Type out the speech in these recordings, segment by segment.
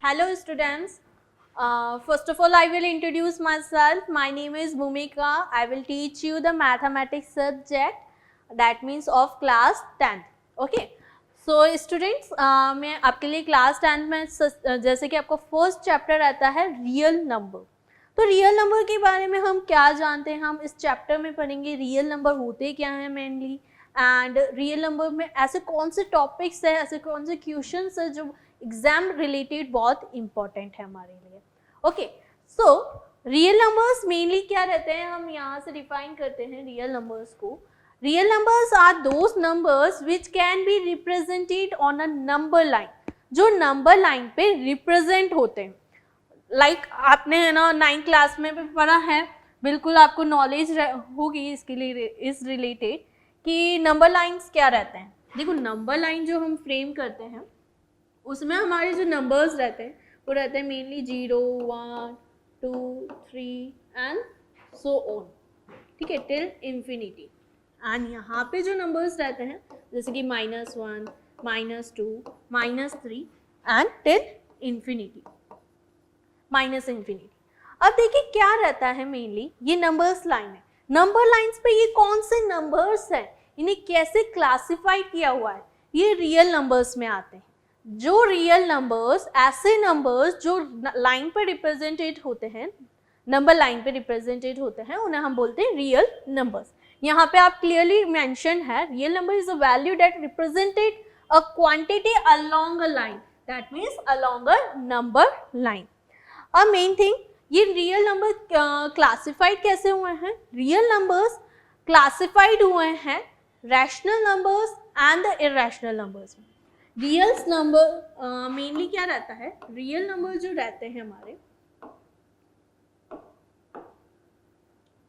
Hello students. First of all, I will introduce myself. My name is Bhumika. I will teach you the mathematics subject, that means of class 10th. Okay. So students, मैं आपके लिए class 10th में जैसे कि आपको first chapter रहता है real number. तो रियल नंबर के बारे में हम क्या जानते हैं, हम इस चैप्टर में पढ़ेंगे रियल नंबर होते क्या हैं मेनली, एंड रियल नंबर में ऐसे कौन से टॉपिक्स है, ऐसे कौन से क्वेश्चंस है जो एग्जाम रिलेटेड बहुत इंपॉर्टेंट है हमारे लिए. Okay, so real numbers mainly क्या रहते हैं, हम यहाँ से डिफाइन करते हैं रियल नंबर्स को. Real numbers are those numbers which can be represented on a number line, जो नंबर लाइन पे रिप्रेजेंट होते हैं. लाइक आपने है ना 9th क्लास में भी पढ़ा है, बिल्कुल आपको नॉलेज होगी इसके लिए, इस रिलेटेड कि नंबर लाइंस क्या रहते हैं. देखो नंबर लाइन जो हम फ्रेम करते हैं उसमें हमारे जो नंबर्स रहते हैं वो रहते हैं मेनली 0, 1, 2, 3 एंड सो ऑन. ठीक है, टिल इंफिनिटी. एंड यहाँ पे जो नंबर्स रहते हैं जैसे कि -1, -2, -3 and till infinity, minus infinity. अब देखिए क्या रहता है मेनली, ये नंबर्स लाइन है. नंबर लाइंस पे ये कौन से नंबर्स हैं, इन्हें कैसे क्लासिफाई किया हुआ है, ये रियल नंबर्स में आते हैं. जो रियल नंबर्स, ऐसे नंबर्स जो लाइन पे रिप्रेजेंटेड होते हैं, नंबर लाइन पे रिप्रेजेंटेड होते हैं, उन्हें हम बोलते हैं रियल नंबर्स. यहाँ पे आप क्लियरली मेंशन है, real number is a value that represented a quantity along a line, that means along a number line. अब मेन थिंग, ये रियल नंबर क्लासिफाइड कैसे हुए हैं, रियल नंबर्स क्लासिफाइड हुए हैं rational numbers and the irrational numbers में. Real number mainly क्या रहता है, रियल नंबर जो रहते हैं हमारे,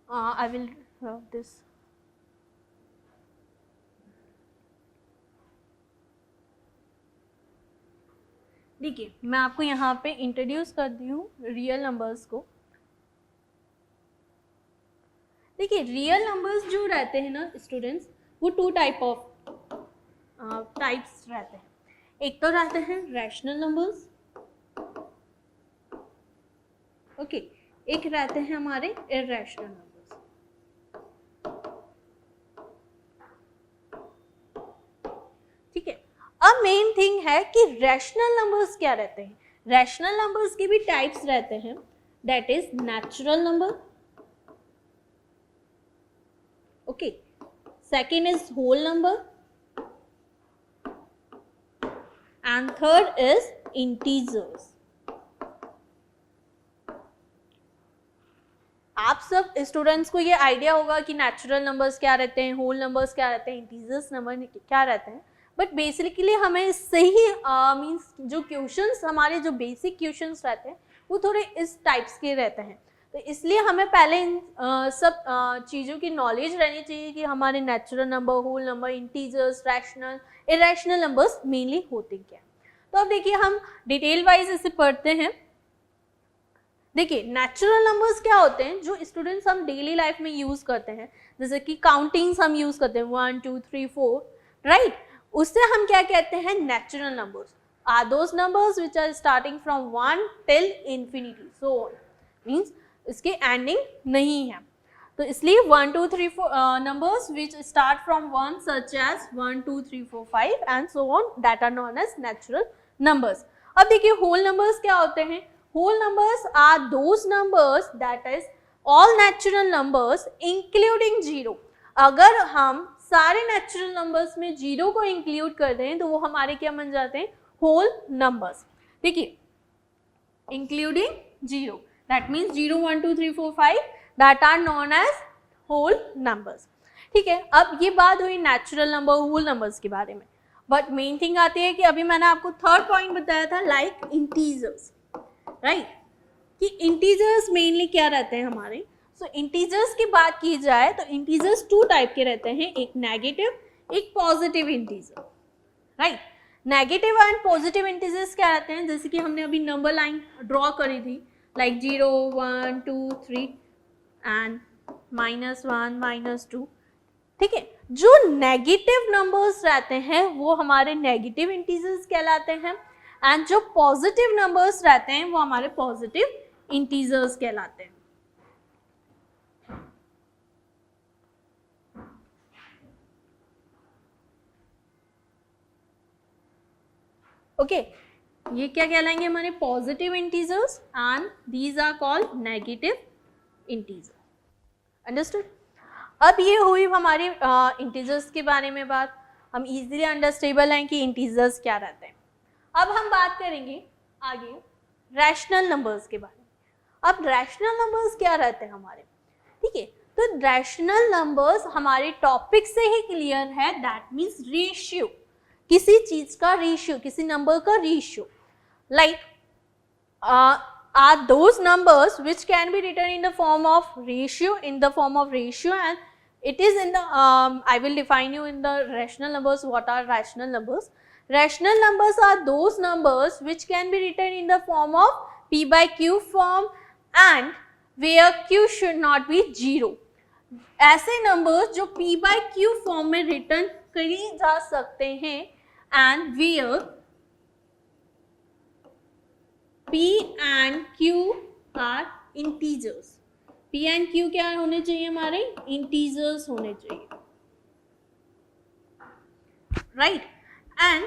आई विल दिस, देखिए मैं आपको यहाँ पे इंट्रोड्यूस कर दी हूँ रियल नंबर्स को. देखिए रियल नंबर्स जो रहते हैं ना स्टूडेंट्स, वो 2 टाइप्स रहते हैं. एक तो रहते हैं रैशनल नंबर्स, ओके, एक रहते हैं हमारे इरेशनल नंबर्स. ठीक है, अब मेन थिंग है कि रैशनल नंबर्स क्या रहते हैं. रैशनल नंबर्स के भी टाइप्स रहते हैं, that is natural number, okay, second is whole number and third is integers. आप सब स्टूडेंट्स को ये आइडिया होगा कि नेचुरल नंबर्स क्या रहते हैं, होल नंबर्स क्या रहते हैं, इंटीजर्स नंबर क्या रहते हैं, बट बेसिकली हमें इससे ही मीन्स जो क्वेश्चंस, हमारे जो बेसिक क्वेश्चंस रहते हैं वो थोड़े इस टाइप्स के रहते हैं. तो इसलिए हमें पहले इन सब चीज़ों की नॉलेज रहनी चाहिए कि हमारे natural number, whole number, integers, rational, irrational numbers mainly होते क्या. तो अब देखिए हम डिटेल वाइज इसे पढ़ते हैं. देखिए नेचुरल नंबर्स क्या होते हैं, जो स्टूडेंट्स हम डेली लाइफ में यूज करते हैं, जैसे कि काउंटिंग्स हम यूज करते हैं 1, 2, 3, 4, राइट, उससे हम क्या कहते हैं, natural numbers are those numbers which are starting from 1 till infinity, so on, means इसकी एंडिंग नहीं है. तो इसलिए 1, 2, 3, 4 numbers which start from 1 such as 1, 2, 3, 4, 5 and so on, that are known as natural numbers. अब देखिए होल नंबर्स क्या होते हैं. Whole numbers are those numbers that is all natural numbers including 0. अगर हम सारे नेचुरल नंबर्स में 0 को इंक्लूड कर दें तो वो हमारे क्या बन जाते हैं, होल नंबर्स. देखिए including 0, that means 0, 1, 2, 3, 4, 5 that are known as whole numbers. ठीक है, अब ये बात हुई नेचुरल नंबर, होल नंबर्स के बारे में. बट मेन थिंग आती है कि अभी मैंने आपको थर्ड पॉइंट बताया था, लाइक इंटीजर्स, राइट, कि इंटीजर्स मेनली क्या रहते हैं हमारे. सो इंटीजर्स की बात की जाए तो इंटीजर्स 2 टाइप के रहते हैं, एक नेगेटिव, एक positive integer, right. Negative and positive integers क्या रहते हैं, जैसे कि हमने अभी नंबर लाइन ड्रॉ करी थी, लाइक 0, 1, 2, 3 एंड -1, -2. ठीक है, जो नेगेटिव नंबर्स रहते हैं वो हमारे नेगेटिव इंटीजर्स कहलाते हैं, एंड जो पॉजिटिव नंबर्स रहते हैं वो हमारे पॉजिटिव इंटीजर्स कहलाते हैं। ओके ये क्या कहलाएंगे हमारे positive integers and these are called negative integer. Understood. अब ये हुई हमारी इंटीजर्स के बारे में बात, हम इजीली अंडरस्टेबल हैं कि इंटीजर्स क्या रहते हैं। अब हम बात करेंगे आगे रैशनल नंबर्स के बारे में। अब रैशनल नंबर्स क्या रहते हैं हमारे, ठीक है। तो रैशनल नंबर्स हमारे टॉपिक से ही क्लियर है, दैट मीन्स रेशियो, किसी चीज का रेशियो, किसी नंबर का ratio. Like are those numbers which can be written in the form of ratio, and it is in the I will define you in the rational numbers what are rational numbers. Rational numbers are those numbers which can be written in the form of p by q form and where q should not be 0. ऐसे numbers जो p by q form में written करी जा सकते हैं and where p and q are integers. p and q क्या होने चाहिए हमारे, integers होने चाहिए, right? and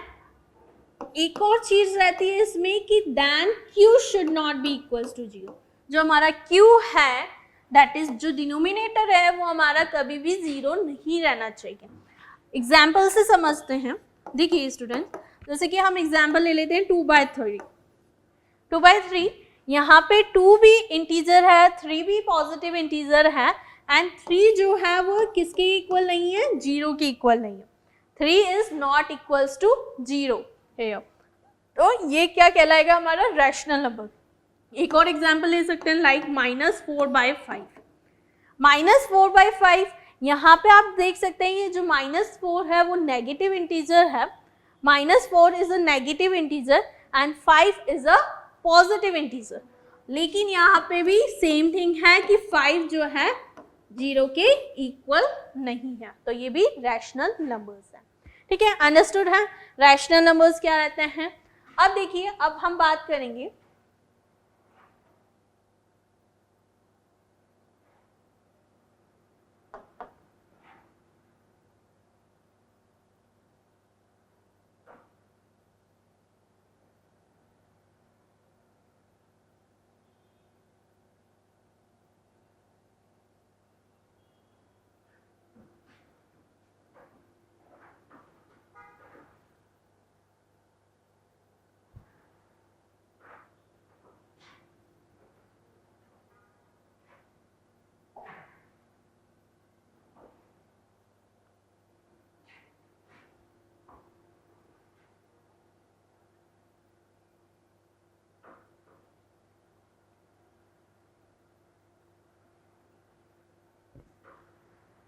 एक और चीज रहती है इसमें कि then q should not be equals to 0. जो हमारा q है that is जो डिनोमिनेटर है वो हमारा कभी भी 0 नहीं रहना चाहिए। एग्जाम्पल से समझते हैं। देखिए स्टूडेंट, जैसे कि हम एग्जाम्पल ले लेते हैं 2/3। 2/3 यहाँ पे 2 भी इंटीजर है, 3 भी पॉजिटिव इंटीजर है एंड 3 जो है वो किसके इक्वल नहीं है, 0 के इक्वल नहीं है। 3 इज नॉट इक्वल्स टू 0 है। तो ये क्या कहलाएगा हमारा रैशनल नंबर। एक और एग्जाम्पल ले सकते हैं लाइक -4/5। -4/5 यहाँ पे आप देख सकते हैं ये जो -4 है वो नेगेटिव इंटीजर है। -4 is a negative integer and 5 is a positive integer. लेकिन यहाँ पे भी सेम थिंग है कि 5 जो है 0 के इक्वल नहीं है, तो ये भी रैशनल नंबर्स हैं। ठीक है, अंडरस्टूड है रैशनल नंबर्स क्या रहते हैं। अब देखिए, अब हम बात करेंगे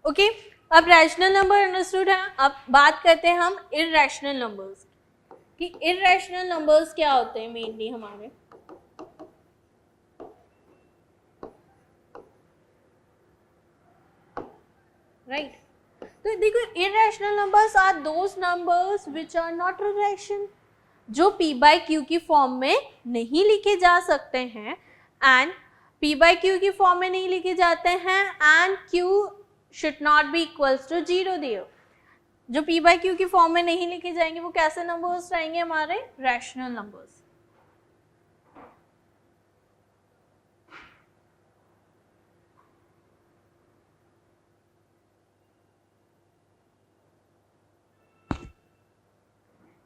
ओके अब रैशनल नंबर अंडरस्टूड है। अब बात करते हैं हम इररेशनल नंबर्स की। इररेशनल नंबर्स क्या होते हैं मेनली हमारे, राइट। तो देखो, irrational numbers are those numbers which are not rational, जो p बाई क्यू की फॉर्म में नहीं लिखे जा सकते हैं एंड p बाई क्यू की फॉर्म में नहीं लिखे जाते हैं and q should not be equals to 0 there। जो p by q की फॉर्म में नहीं लिखे जाएंगे वो कैसे नंबर्स रहेंगे हमारे, रैशनल नंबर्स।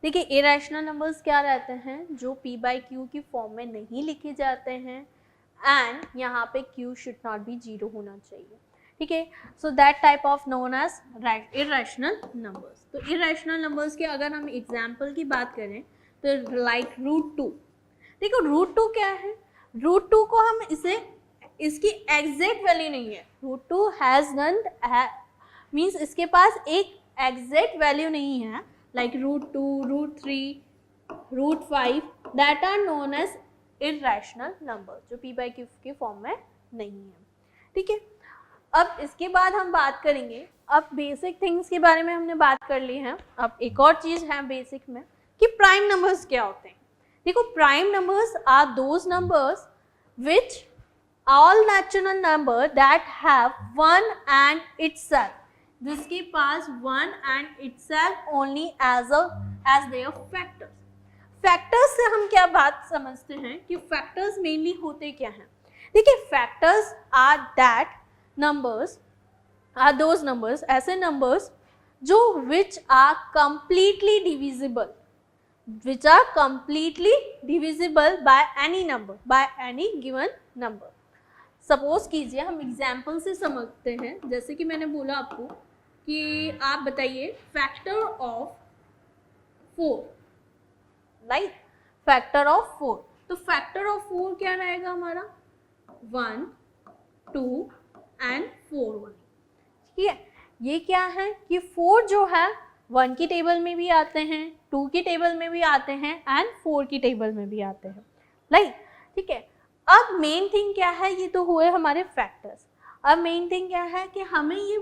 देखिए, इररेशनल नंबर्स क्या रहते हैं, जो p by q की फॉर्म में नहीं लिखे जाते हैं एंड यहाँ पे q should not be 0 होना चाहिए। ठीक है, so that type of known as irrational numbers. तो इररेशनल नंबर्स के अगर हम एग्जाम्पल की बात करें तो लाइक √2। देखो √2 क्या है, √2 को हम इसे इसकी एग्जैक्ट वैल्यू नहीं है, √2 हैज नन मीन्स इसके पास एक एग्जैक्ट वैल्यू नहीं है, like √2, √3, √5 that are known as irrational number, जो p by q की फॉर्म में नहीं है। ठीक है, अब इसके बाद हम बात करेंगे, अब बेसिक थिंग्स के बारे में हमने बात कर ली है। अब एक और चीज़ है बेसिक में कि प्राइम नंबर्स क्या होते हैं। देखो prime numbers are those numbers which all natural number that have one and itself, जिसके पास one and itself only as their factors. Factors से हम क्या बात समझते हैं कि फैक्टर्स मेनली होते क्या हैं। देखिए factors are that numbers are those numbers, ऐसे नंबर्स जो which are completely divisible by any number, by any given number. Suppose कीजिए हम एग्जाम्पल से समझते हैं, जैसे कि मैंने बोला आपको कि आप बताइए factor of 4, right, factor of 4। तो फैक्टर ऑफ 4 क्या रहेगा हमारा, 1, 2 एंड 4, ठीक है। ये क्या है कि 4 जो है 1 की टेबल में भी आते हैं, 2 की टेबल में भी आते हैं एंड 4 की टेबल में भी आते हैं, राइट, ठीक है। अब मेन थिंग क्या है, ये तो हुए हमारे फैक्टर्स। अब मेन थिंग क्या है कि हमें ये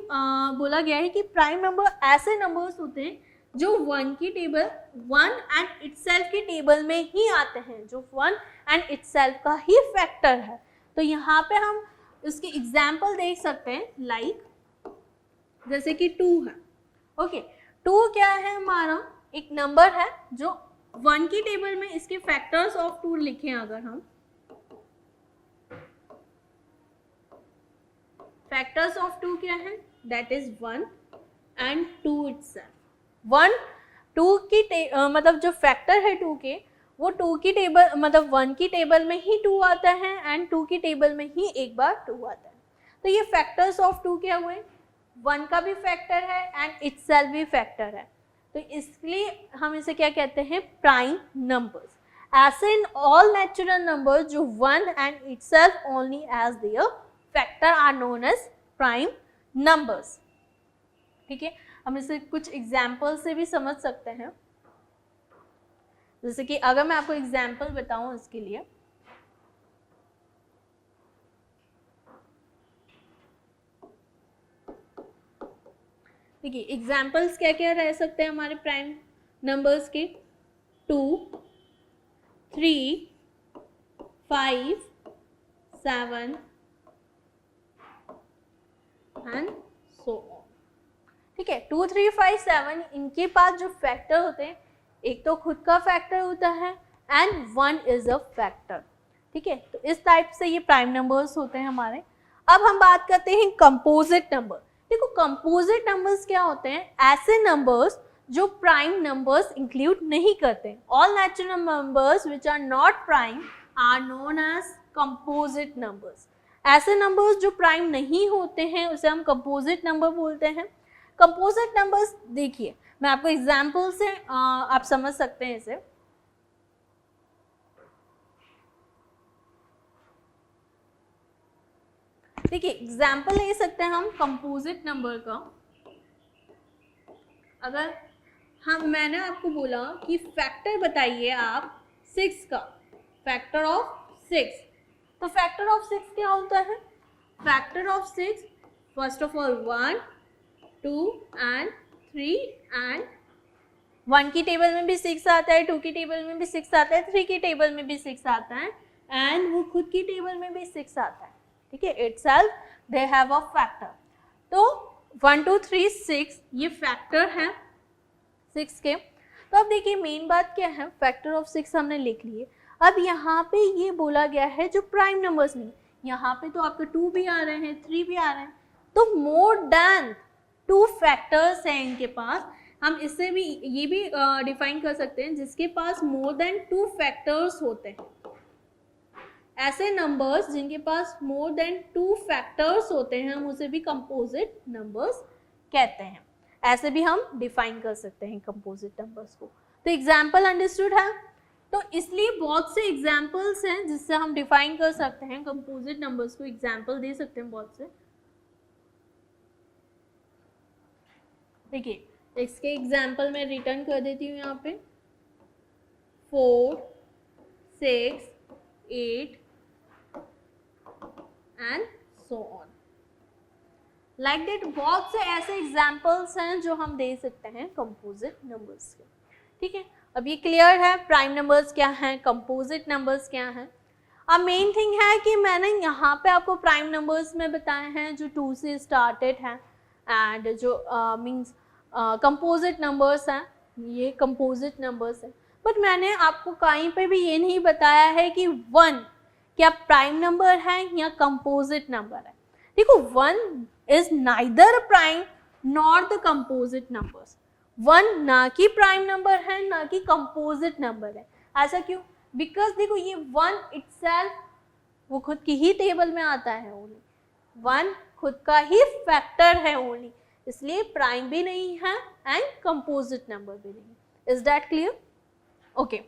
बोला गया है कि प्राइम नंबर ऐसे नंबर्स होते हैं जो 1 की टेबल, 1 एंड इटसेल्फ की टेबल में ही आते हैं, जो 1 एंड इटसेल्फ का ही फैक्टर है। तो यहाँ पे हम इसके एग्जाम्पल देख सकते हैं, लाइक जैसे कि 2 है, ओके। 2 क्या है हमारा, एक नंबर है जो 1 की टेबल में, इसके फैक्टर्स ऑफ 2 लिखें अगर हम, फैक्टर्स ऑफ 2 क्या है, दैट इज 1 एंड 2 इटसेल्फ। 1 2 की मतलब जो फैक्टर है 2 के, वो 2 की टेबल मतलब 1 की टेबल में ही 2 आता है एंड 2 की टेबल में ही एक बार 2 आता है। तो ये फैक्टर्स ऑफ 2 क्या हुए, 1 का भी फैक्टर है एंड इटसेल्फ भी फैक्टर है, तो इसलिए हम इसे क्या कहते हैं, प्राइम नंबर्स। ऐसे इन ऑल नेचुरल नंबर्स जो 1 and itself only as their factor are known as prime numbers, ठीक है। हम इसे कुछ एग्जाम्पल से भी समझ सकते हैं, जैसे कि अगर मैं आपको एग्जाम्पल बताऊं इसके लिए, देखिए एग्जाम्पल्स क्या क्या रह सकते हैं हमारे प्राइम नंबर्स के, 2, 3, 5, 7 एंड सो ऑन, ठीक है। 2, 3, 5, 7 इनके पास जो फैक्टर होते हैं, एक तो खुद का फैक्टर होता है एंड 1 इज अ फैक्टर, ठीक है। तो इस टाइप से ये प्राइम नंबर्स होते हैं हमारे। अब हम बात करते हैं कंपोजिट नंबर। देखो कंपोजिट नंबर्स क्या होते हैं, ऐसे नंबर्स जो प्राइम नंबर्स इंक्लूड नहीं करते। All natural numbers which are not prime are known as composite numbers. ऐसे नंबर्स जो प्राइम नहीं होते हैं उसे हम कंपोजिट नंबर बोलते हैं। कंपोजिट नंबर्स देखिए, मैं आपको एग्जाम्पल से आप समझ सकते हैं इसे। देखिए एग्जाम्पल ले सकते हैं हम कंपोजिट नंबर का। अगर मैंने आपको बोला कि फैक्टर बताइए आप 6 का, फैक्टर ऑफ 6, तो फैक्टर ऑफ 6 क्या होता है, factor of 6 first of all 1, 2 and 3 and 1 की टेबल में भी 6 आता है, 2 की टेबल में भी 6 आता है, 3 की टेबल में भी 6 आता है एंड वो खुद की टेबल में भी 6 आता है, ठीक है। Itself they have a factor. तो 1, 2, 3, 6 ये फैक्टर है 6 के। तो अब देखिए मेन बात क्या है, फैक्टर ऑफ 6 हमने लिख लिए। अब यहाँ पे ये बोला गया है जो प्राइम नंबर्स नहीं, यहाँ पे तो आपके 2 भी आ रहे हैं, 3 भी आ रहे हैं, तो मोर देन 2 फैक्टर्स हैं इनके पास। हम इससे भी ये भी डिफाइन कर सकते हैं, जिसके पास मोर देन 2 फैक्टर्स होते हैं। ऐसे नंबर्स जिनके पास मोर देन 2 फैक्टर्स होते हैं हम उसे भी कंपोजिट नंबर्स कहते हैं। ऐसे भी हम डिफाइन कर सकते हैं कंपोजिट नंबर्स को। तो एग्जाम्पल अंडरस्टूड है, तो इसलिए बहुत से एग्जाम्पल्स हैं जिससे हम डिफाइन कर सकते हैं कंपोजिट नंबर्स को। एग्जाम्पल दे सकते हैं बहुत से। देखिए इसके एग्जाम्पल मैं रिटर्न कर देती हूँ यहाँ पे, 4, 6, 8 and so on, like that. बहुत से ऐसे एग्जाम्पल्स हैं जो हम दे सकते हैं कंपोजिट नंबर्स के, ठीक है। अब ये क्लियर है प्राइम नंबर्स क्या हैं, कंपोजिट नंबर्स क्या हैं। अब मेन थिंग है कि मैंने यहाँ पे आपको प्राइम नंबर्स में बताए हैं जो 2 से स्टार्टेड हैं, एंड जो मींस कंपोजिट नंबर्स हैं, ये कंपोजिट नंबर्स हैं। बट मैंने आपको कहीं पे भी ये नहीं बताया है कि 1 क्या प्राइम नंबर है या कंपोजिट नंबर है। देखो 1 is neither prime nor the composite numbers. 1 ना कि प्राइम नंबर है ना कि कंपोजिट नंबर है। ऐसा क्यों? बिकॉज देखो ये 1 इटसेल्फ वो खुद की ही टेबल में आता है ओनली, 1 खुद का ही फैक्टर है ओनली, इसलिए प्राइम भी नहीं है एंड कंपोजिट नंबर भी नहीं है। Is that clear? ओके,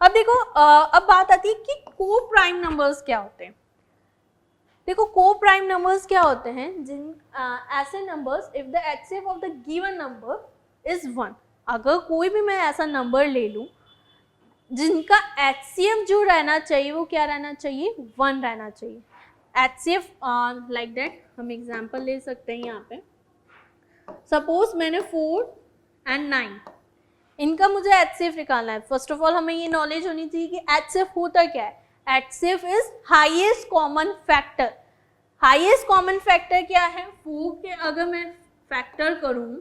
अब देखो अब बात आती है कि को प्राइम नंबर्स क्या होते हैं। देखो को प्राइम नंबर्स क्या होते हैं, जिन ऐसे numbers if the HCF of the given number is 1। अगर कोई भी मैं ऐसा नंबर ले लूं जिनका HCF जो रहना चाहिए वो क्या रहना चाहिए, 1 रहना चाहिए। HCF लाइक दैट हम एग्जांपल ले सकते हैं यहाँ पे। सपोज मैंने 4 एंड 9 इनका मुझे HCF निकालना है। फर्स्ट ऑफ ऑल हमें ये नॉलेज होनी चाहिए कि HCF होता क्या है। HCF is highest common factor. Highest common factor क्या है, 4 के अगर मैं फैक्टर करूं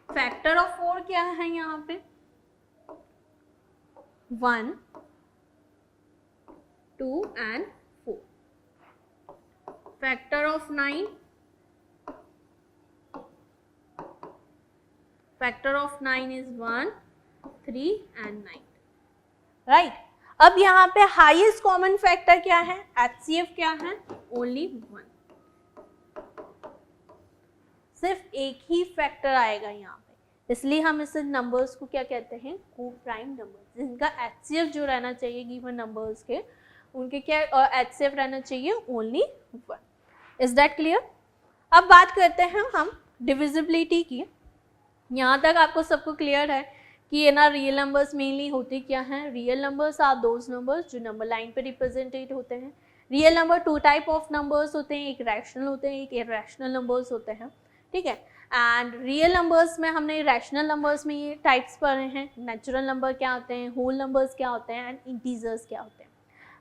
फैक्टर ऑफ 4 क्या है यहाँ पे 1, 2 and 4। Factor of 9, factor of 9 is 1, 3 and 9, right. अब यहाँ पे हाईएस्ट कॉमन फैक्टर क्या है, HCF क्या है, ओनली 1। सिर्फ एक ही फैक्टर आएगा यहाँ पे, इसलिए हम इस नंबर्स को क्या कहते हैं, को प्राइम नंबर, जिनका HCF जो रहना चाहिए गिवन नंबर्स के, उनके क्या HCF रहना चाहिए, ओनली 1। Is that clear? अब बात करते हैं हम डिविजिबिलिटी की। यहाँ तक आपको सबको क्लियर है कि ये ना रियल नंबर्स मेनली होते क्या हैं। Real numbers are those numbers जो नंबर लाइन पे रिप्रेजेंटेड होते हैं। Real number 2 type of numbers होते हैं, एक रैशनल होते हैं, एक इरेशनल नंबर्स होते हैं, ठीक है। एंड रियल नंबर्स में हमने रैशनल नंबर्स में ये टाइप्स पढ़े हैं, नेचुरल नंबर क्या होते हैं, होल नंबर्स क्या होते हैं एंड इंटीजर्स क्या होते हैं।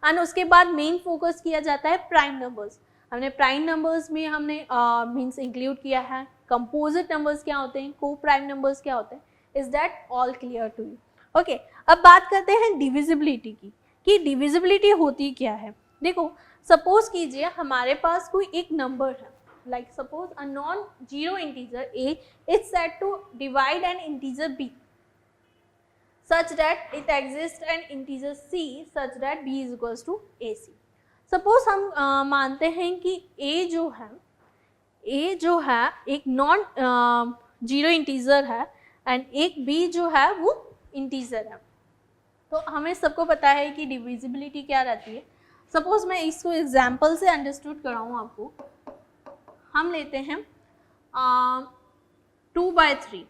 एंड उसके बाद मेन फोकस किया जाता है प्राइम नंबर्स। हमने प्राइम नंबर्स में हमने मीन्स इंक्लूड किया है कंपोजिट नंबर्स क्या होते हैं, को प्राइम नंबर्स क्या होते हैं। Is that all clear to you? Okay, अब बात करते हैं डिविजिबिलिटी की कि डिविजिबिलिटी होती क्या है। देखो सपोज कीजिए हमारे पास कोई एक नंबर है, like suppose a non-zero integer a is said to divide an integer b such that it exists an integer c such that b is equals to ac। suppose हम मानते हैं कि a जो है एक नॉन जीरो इंटीजर है and एक b जो है वो इंटीजर है। तो हमें सबको पता है कि डिविजिबिलिटी क्या रहती है। सपोज मैं इसको एग्जाम्पल से अंडरस्टूड कराऊँ आपको। हम लेते हैं 2/3।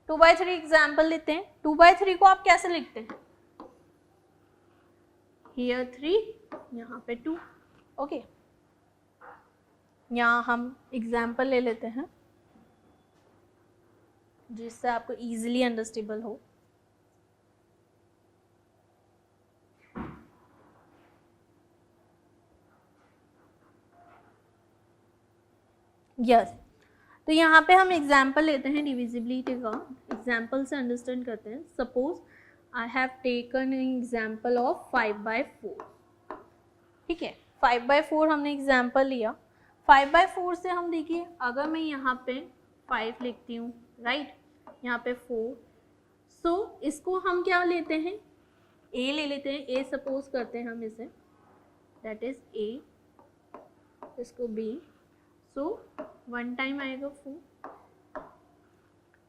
2/3 एग्जाम्पल लेते हैं। 2/3 को आप कैसे लिखते हैं, here 3 यहाँ पे 2। ओके, यहाँ हम एग्जाम्पल ले लेते हैं जिससे आपको इजीली अंडरस्टेबल हो। यस, तो यहाँ पे हम एग्जाम्पल लेते हैं डिविजिबिलिटी का, एग्जाम्पल से अंडरस्टैंड करते हैं। Suppose I have taken example of 5/4, ठीक है। 5/4 हमने एग्जाम्पल लिया। 5/4 से हम देखिए अगर मैं यहाँ पे 5 लिखती हूँ, राइट, यहाँ पे 4, सो इसको हम क्या लेते हैं, ए ले लेते हैं। ए सपोज करते हैं हम इसे, दैट इज ए, इसको बी, सो 1 टाइम आएगा 4,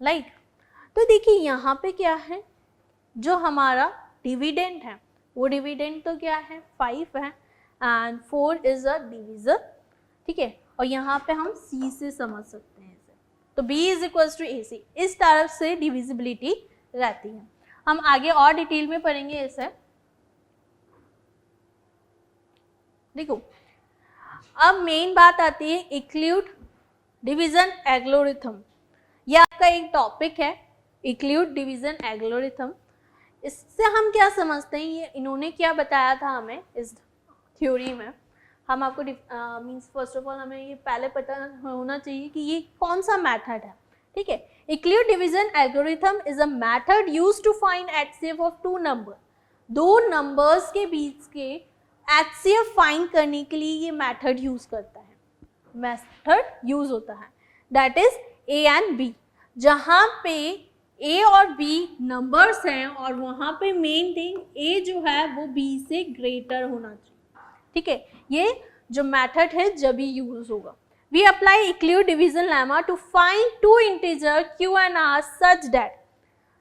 राइट। तो देखिए यहाँ पे क्या है, जो हमारा डिविडेंड है वो डिविडेंड तो क्या है 5 है एंड 4 इज अ डिविजर, ठीक है। और यहाँ पे हम C से समझ सकते हैं इसे, तो B is equals to AC। इस तरफ से डिविजिबिलिटी रहती है। हम आगे और डिटेल में पढ़ेंगे इसे। देखो अब मेन बात आती है इंक्लूड डिवीजन एल्गोरिथम, ये आपका एक टॉपिक है, यूक्लिड डिवीजन एल्गोरिथम। इससे हम क्या समझते हैं, ये इन्होंने क्या बताया था हमें इस थ्योरी में, हम आपको मीन्स फर्स्ट ऑफ ऑल हमें ये पहले पता होना चाहिए कि ये कौन सा मेथड है, ठीक है। Euclid division algorithm is a method used to find HCF of two number, दो नंबर्स के बीच के एचसीएफ फाइंड करने के लिए ये मेथड यूज करता है, मेथड यूज होता है, that is A and B, जहाँ पे ए और बी नंबर्स हैं और वहाँ पे मेन थिंग ए जो है वो बी से ग्रेटर होना चाहिए, ठीक है। ये जो मेथड है जब भी यूज होगा। We apply Euclid division lemma to find two integer q and r such that,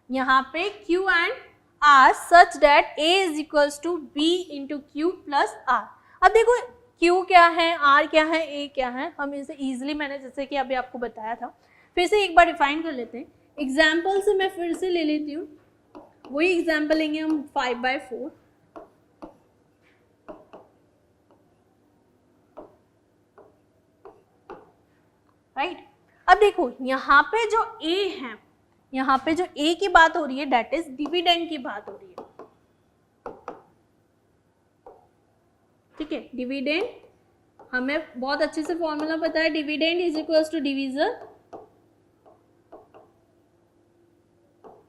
यहाँ पे q and r such that a is equals to b into q plus r। अब देखो q क्या है, r क्या है, a क्या है, हम इसे इजीली मैंने जैसे कि अभी आपको बताया था, फिर से एक बार डिफाइन कर लेते हैं। एग्जाम्पल से मैं फिर से ले लेती हूँ, वही एग्जाम्पल लेंगे हम 5/4, राइट। अब देखो यहाँ पे जो a है, यहाँ पे जो a की बात हो रही है डेट इज डिविडेंड की बात हो रही है, ठीक है। डिविडेंड हमें बहुत अच्छे से फॉर्मूला पता है, dividend is equals to divisor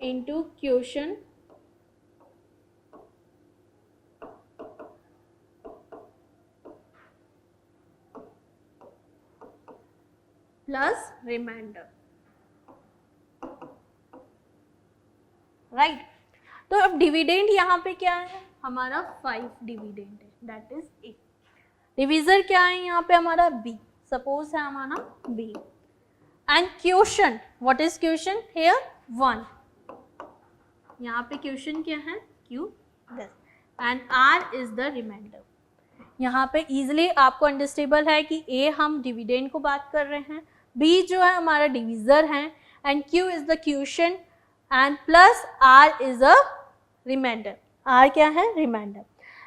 into quotient plus remainder, right. तो अब डिविडेंड यहाँ पे क्या है, हमारा 5 डिविडेंड है, दैट इज ए। डिवीजर क्या है यहाँ पे हमारा b, सपोज है हमारा b, and quotient, what is quotient here 1, यहाँ पे क्वोशन क्या है q plus, and r is the remainder. यहाँ पे इजिली आपको अंडरस्टेबल है कि a हम डिविडेंड को बात कर रहे हैं, b जो है हमारा डिवीजर है, and q is the quotient and plus r is a remainder, r क्या है रिमाइंडर।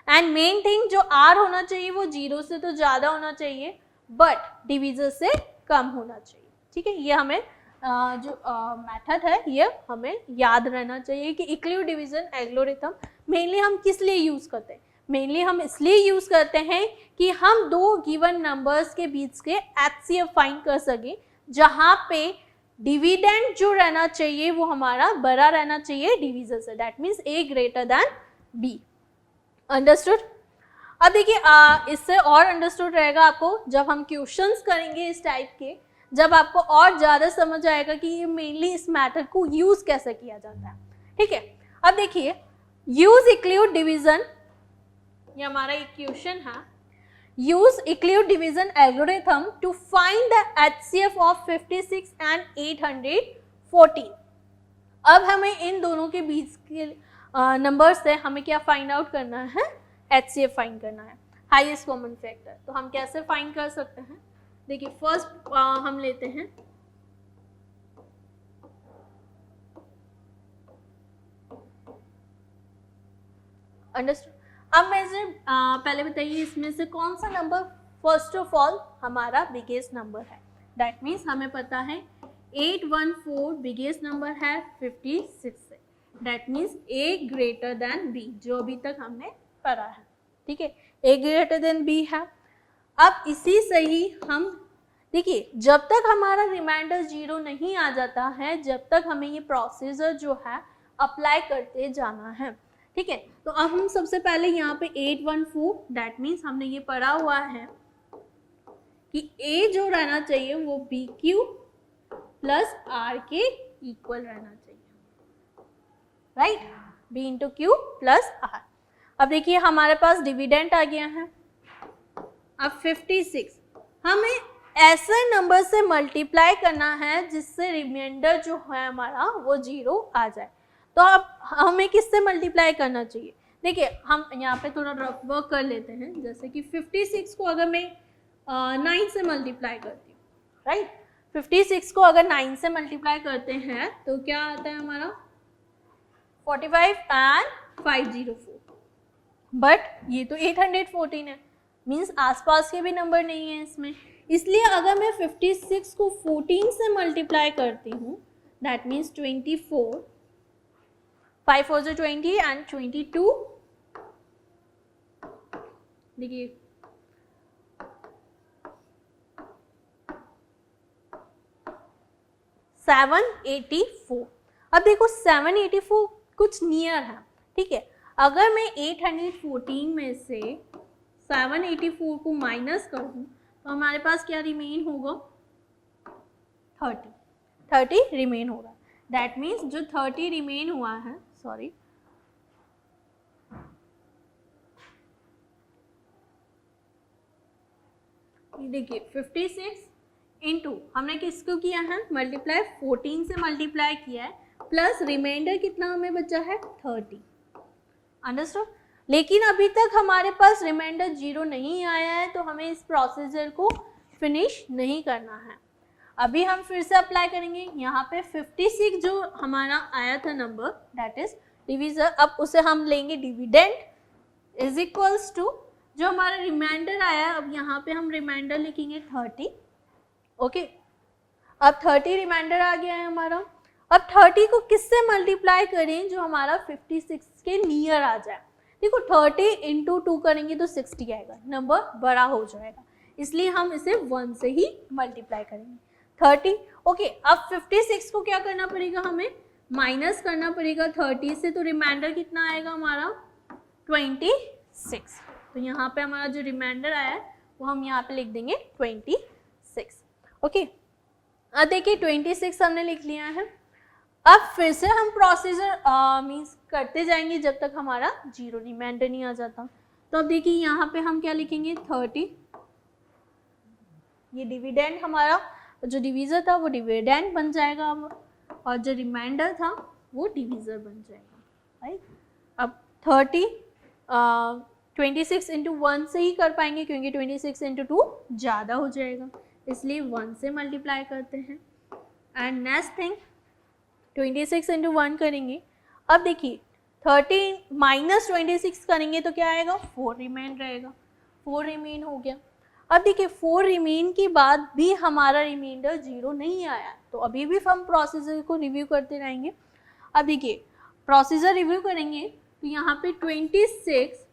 एंड मेन थिंग जो r होना चाहिए वो 0 से तो ज़्यादा होना चाहिए बट डिवीजर से कम होना चाहिए, ठीक है। ये हमें जो मेथड है ये हमें याद रहना चाहिए कि यूक्लिड डिवीजन एल्गोरिथम मेनली हम किस लिए यूज़ करते हैं, मेनली हम इसलिए यूज़ करते हैं कि हम दो गिवन नंबर्स के बीच के एचसीएफ फाइंड कर सकें, जहाँ पे डिविडेंड जो रहना चाहिए वो हमारा बड़ा रहना चाहिए डिवीजर से, that means a greater than b। Understood. अब देखिए इससे और अंडरस्टूड रहेगा आपको जब हम क्वेश्चंस करेंगे इस टाइप के, जब आपको और ज़्यादा समझ आएगा कि ये मेनली इस मेथड को यूज़ कैसे किया जाता है, ठीक है। अब देखिए यूज यूक्लिड डिवीजन, ये हमारा एक क्वेश्चन है, use Euclid division algorithm to find the HCF of 56 and 814। अब हमें इन दोनों के बीच के नंबर से हमें क्या फाइंड आउट करना है, एचसीएफ फाइंड करना है, हाईएस्ट कॉमन फैक्टर। तो हम कैसे फाइंड कर सकते हैं, देखिए फर्स्ट हम लेते हैं अंडरस्टूड। अब मैं इसे पहले बताइए इसमें से कौन सा नंबर फर्स्ट ऑफ ऑल हमारा बिगेस्ट नंबर है, दैट मीन्स हमें पता है 814 बिगेस्ट नंबर है 56 से, that means a greater than b, जो अभी तक हमने पढ़ा है, ठीक है, a ग्रेटर देन b है। अब इसी से ही हम देखिए जब तक हमारा रिमाइंडर 0 नहीं आ जाता है, जब तक हमें ये प्रोसीजर जो है अप्लाई करते जाना है, ठीक है। तो अब हम सबसे पहले यहाँ पे 814, दैट मीन्स हमने ये पढ़ा हुआ है कि a जो रहना चाहिए वो BQ प्लस R के इक्वल रहना चाहिए, right, B into q plus R। अब देखिए हमारे पास डिविडेंड आ गया है, अब 56 हमें ऐसे नंबर से मल्टीप्लाई करना है जिससे रिमाइंडर जो है हमारा वो 0 आ जाए। तो अब हमें किससे मल्टीप्लाई करना चाहिए, देखिए हम यहाँ पे थोड़ा रफ वर्क कर लेते हैं, जैसे कि 56 को अगर मैं 9 से मल्टीप्लाई करती हूँ, राइट, 56 को अगर 9 से मल्टीप्लाई करते हैं तो क्या आता है हमारा 45 एंड 504, बट ये तो 814 है, मीन्स आसपास के भी नंबर नहीं है इसमें, इसलिए अगर मैं 56 को 14 से मल्टीप्लाई करती हूँ, दैट मीन्स 24, 5 4 जो 20 एंड 22, देखिए 784। अब देखो 784 कुछ नियर है, ठीक है। अगर मैं 814 में से 784 को माइनस कर दूं तो हमारे पास क्या रिमेन होगा, 30 रिमेन होगा। दैट मीन्स जो 30 रिमेन हुआ है, सॉरी, देखिए 56 इंटू हमने किसको किया है, मल्टीप्लाई 14 से मल्टीप्लाई किया है, प्लस रिमाइंडर कितना हमें बचा है, 30। अंडरस्टूड। लेकिन अभी तक हमारे पास रिमाइंडर 0 नहीं आया है, तो हमें इस प्रोसीजर को फिनिश नहीं करना है। अभी हम फिर से अप्लाई करेंगे। यहाँ पे 56 जो हमारा आया था नंबर, दैट इज डिविजर, अब उसे हम लेंगे डिविडेंड इज इक्वल्स टू जो हमारा रिमाइंडर आया है। अब यहाँ पे हम रिमाइंडर लिखेंगे 30, ओके। अब 30 रिमाइंडर आ गया है हमारा। अब 30 को किससे मल्टीप्लाई करें जो हमारा 56 के नियर आ जाए। देखो 30 इंटू 2 करेंगे तो 60 आएगा, नंबर बड़ा हो जाएगा, इसलिए हम इसे 1 से ही मल्टीप्लाई करेंगे। 30, ओके। अब 56 को क्या करना पड़ेगा, हमें माइनस करना पड़ेगा 30 से, तो रिमाइंडर कितना आएगा हमारा, 26। तो यहाँ पे हमारा जो रिमाइंडर आया है वो हम यहाँ पे लिख देंगे 26, ओके। अब देखिए 26 हमने लिख लिया है। अब फिर से हम प्रोसीजर मीन्स करते जाएंगे जब तक हमारा 0 रिमाइंडर नहीं आ जाता। तो अब देखिए यहाँ पे हम क्या लिखेंगे, 30, ये डिविडेंड हमारा जो डिवीज़र था वो डिविडेंड बन जाएगा अब, और जो रिमाइंडर था वो डिवीज़र बन जाएगा, राइट। अब 30 26 इंटू 1 से ही कर पाएंगे क्योंकि 26 इंटू 2 ज़्यादा हो जाएगा, इसलिए 1 से मल्टीप्लाई करते हैं। एंड नेक्स्ट थिंग 26 इंटू 1 करेंगे। अब देखिए 30 माइनस 26 करेंगे तो क्या आएगा, 4 रिमेन रहेगा, 4 रिमेन हो गया। अब देखिए 4 रिमेन के बाद भी हमारा रिमाइंडर 0 नहीं आया, तो अभी भी हम प्रोसीजर को रिव्यू करते रहेंगे। अब देखिए प्रोसीजर रिव्यू करेंगे तो यहाँ पे 26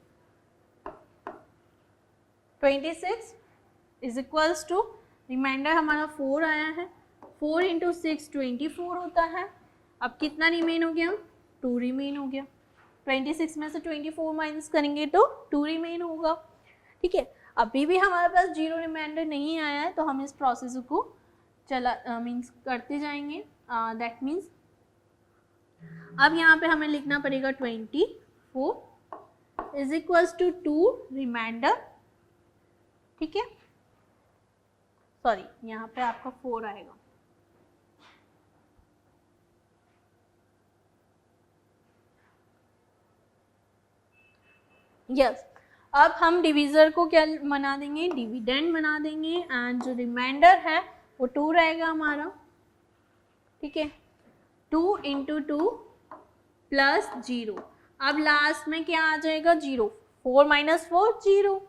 इज इक्वल्स टू रिमाइंडर हमारा 4 आया है, 4 इंटू 6 24 होता है। अब कितना रिमेन हो गया, 2 रिमेन हो गया। 26 में से 24 माइनस करेंगे तो 2 रिमेन होगा, ठीक है। अभी भी हमारे पास 0 रिमाइंडर नहीं आया है, तो हम इस प्रोसेस को मीन्स करते जाएंगे। दैट मीन्स अब यहाँ पे हमें लिखना पड़ेगा 24 इज इक्वल्स टू 2 रिमाइंडर, ठीक है। सॉरी यहाँ पे आपका 4 आएगा, यस। अब हम डिवीज़र को क्या बना देंगे, डिविडेंड बना देंगे, एंड जो रिमाइंडर है वो 2 रहेगा हमारा, ठीक है। 2 इंटू 2 प्लस 0। अब लास्ट में क्या आ जाएगा, 0, 4 माइनस 4 0।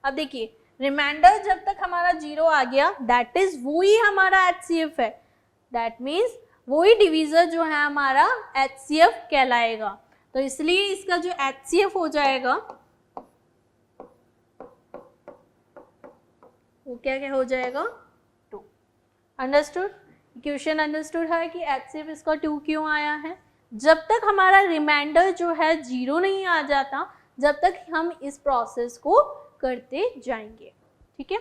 अब देखिए रिमाइंडर जब तक हमारा 0 आ गया, दैट इज वही हमारा HCF है, दैट मीन्स वही डिवीज़र जो है हमारा HCF कहलाएगा। तो इसलिए इसका जो HCF हो जाएगा वो क्या हो जाएगा, 2। अंडरस्टूड, क्वेश्चन अंडरस्टूड है कि HCF इसका 2 क्यों आया है। जब तक हमारा रिमाइंडर जो है 0 नहीं आ जाता, जब तक हम इस प्रोसेस को करते जाएंगे, ठीक है।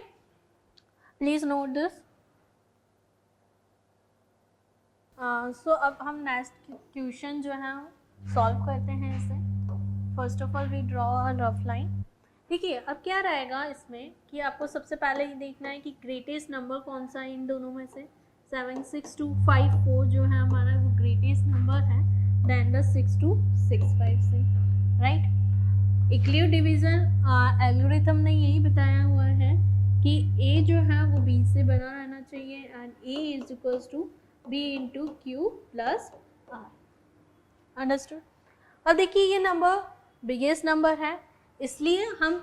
Please note this. सो अब हम नेक्स्ट क्वेश्चन जो है सॉल्व करते हैं इसे। First of all we draw a rough line. देखिए अब क्या रहेगा इसमें कि आपको सबसे पहले ये देखना है कि ग्रेटेस्ट नंबर कौन सा है इन दोनों में से। 76254 जो है हमारा वो ग्रेटेस्ट नंबर है then the 6265 right. Euclid division algorithm ने यही बताया हुआ है कि a जो है वो b से बड़ा रहना चाहिए and a is equals to b into q plus r। Understood. अब देखिए ये नंबर बिगेस्ट नंबर है, इसलिए हम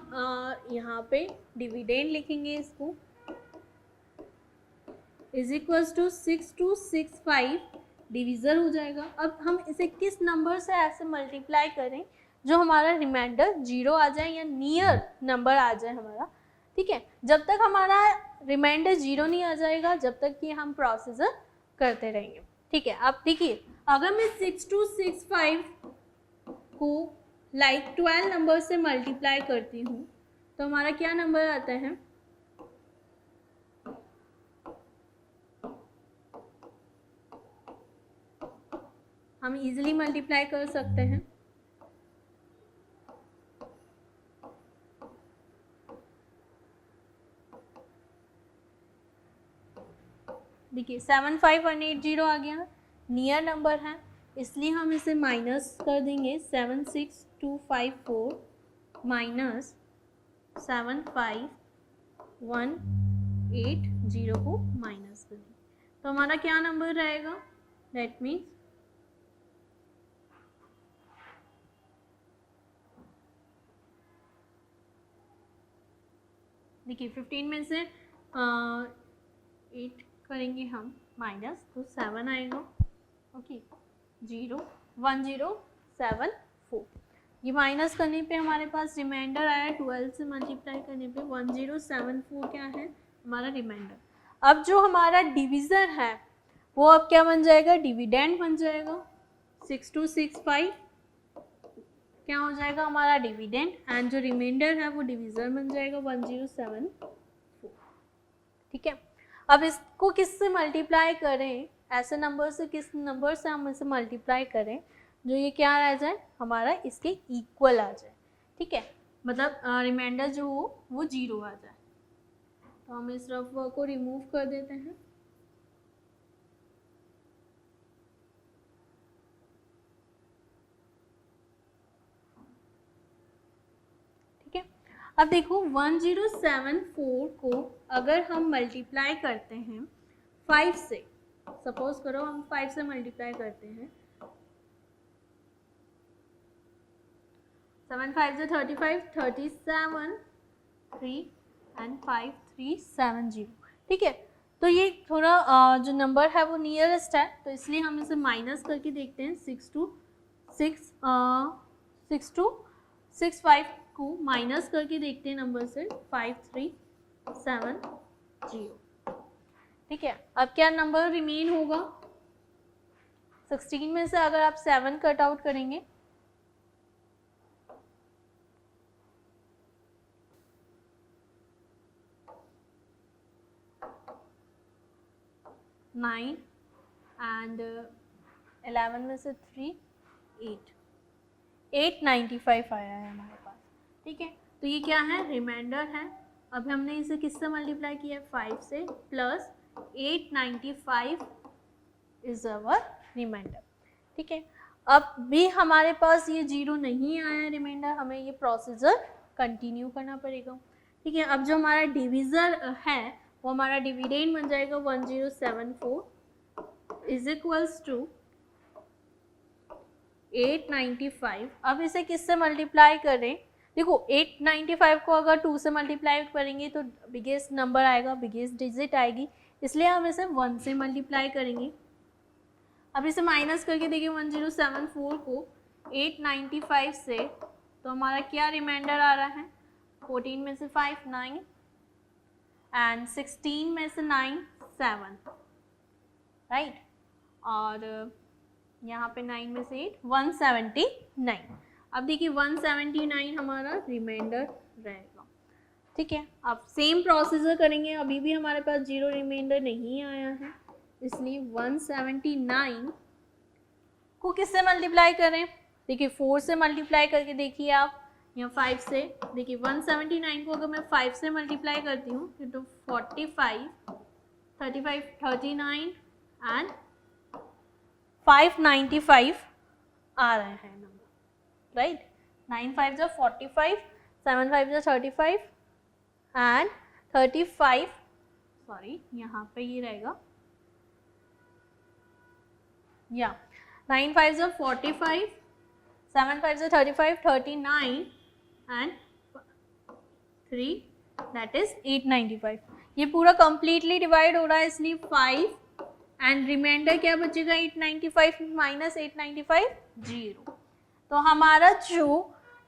यहाँ पे डिविडेंड लिखेंगे इसको इज इक्वल्स टू 6265 डिविज़र हो जाएगा। अब हम इसे किस नंबर से ऐसे मल्टीप्लाई करें जो हमारा रिमाइंडर 0 आ जाए या नियर नंबर आ जाए हमारा, ठीक है। जब तक हमारा रिमाइंडर 0 नहीं आ जाएगा जब तक कि हम प्रोसीजर करते रहेंगे, ठीक है। अब देखिए अगर मैं 6265 को 12 नंबर से मल्टीप्लाई करती हूँ तो हमारा क्या नंबर आता है, हम इजीली मल्टीप्लाई कर सकते हैं। देखिए 75180 आ गया, नियर नंबर है इसलिए हम इसे माइनस कर देंगे। 76254 माइनस 75180 को माइनस कर देंगे तो हमारा क्या नंबर रहेगा, दैट मीन्स देखिए 15 में से 8 करेंगे हम माइनस तो 7 आएगा, ओके 01074। ये माइनस करने पे हमारे पास रिमाइंडर आया, 12 से मल्टीप्लाई करने पे 1074 क्या है हमारा रिमाइंडर। अब जो हमारा डिवीज़र है वो अब क्या बन जाएगा, डिविडेंड बन जाएगा। 6265 क्या हो जाएगा हमारा डिविडेंड एंड जो रिमाइंडर है वो डिवीज़र बन जाएगा 1074, ठीक है। अब इसको किससे मल्टीप्लाई करें, ऐसे नंबर से किस नंबर से हम इसे मल्टीप्लाई करें जो ये क्या आ जाए हमारा इसके इक्वल आ जाए, ठीक है। मतलब रिमाइंडर जो हो वो 0 आ जाए। तो हम इस रफ वर्क को रिमूव कर देते हैं। ठीक है, अब देखो 1074 को अगर हम मल्टीप्लाई करते हैं 5 से, सपोज करो हम 5 से मल्टीप्लाई करते हैं, 7 5 से 35, 37 3 एंड 5 3 7 0, ठीक है। तो ये थोड़ा जो नंबर है वो नियरेस्ट है तो इसलिए हम इसे माइनस करके देखते हैं। 6265 को माइनस करके देखते हैं नंबर से 5370, ठीक है। अब क्या नंबर रिमेन होगा, 16 में से अगर आप 7 कट आउट करेंगे 9 एंड 11 में से 3 895 आया है हमारे पास, ठीक है। तो ये क्या है, रिमाइंडर है। अब हमने इसे किससे मल्टीप्लाई किया है, 5 से, प्लस 895 इज अवर रिमाइंडर, ठीक है। अब भी हमारे पास ये 0 नहीं आया रिमाइंडर, हमें ये प्रोसीजर कंटिन्यू करना पड़ेगा, ठीक है। अब जो हमारा डिवीज़र है वो हमारा डिविडेंड बन जाएगा 1074 इज इक्वल्स टू 895। अब इसे किससे मल्टीप्लाई करें, देखो 895 को अगर 2 से मल्टीप्लाई करेंगे तो बिगेस्ट नंबर आएगा, बिगेस्ट डिजिट आएगी, इसलिए हम इसे 1 से मल्टीप्लाई करेंगे। अब इसे माइनस करके देखिए 1074 को 895 से, तो हमारा क्या रिमाइंडर आ रहा है, 14 में से 5 9 एंड 16 में से 9 7, राइट। और यहाँ पे 9 में से 8 179। अब देखिए 179 हमारा रिमाइंडर रहेगा, ठीक है। अब सेम प्रोसीजर करेंगे, अभी भी हमारे पास 0 रिमाइंडर नहीं आया है, इसलिए 179 को किससे मल्टीप्लाई करें, देखिए 4 से मल्टीप्लाई करके देखिए आप, या 5 से, देखिए 179 को अगर मैं 5 से मल्टीप्लाई करती हूँ तो 45 35 39 एंड 595 आ रहे हैं नंबर, राइट। 9 5 जो 45, 7 5 जो 35 एंड 35, सॉरी यहाँ पे ये रहेगा, या 9 5 जो 45, 7 5 जो 35, 39 एंड 3 दैट इज 895। ये पूरा कंप्लीटली डिवाइड हो रहा है इसलिए 5 एंड रिमाइंडर क्या बचेगा 895 माइनस 895 0। तो हमारा जो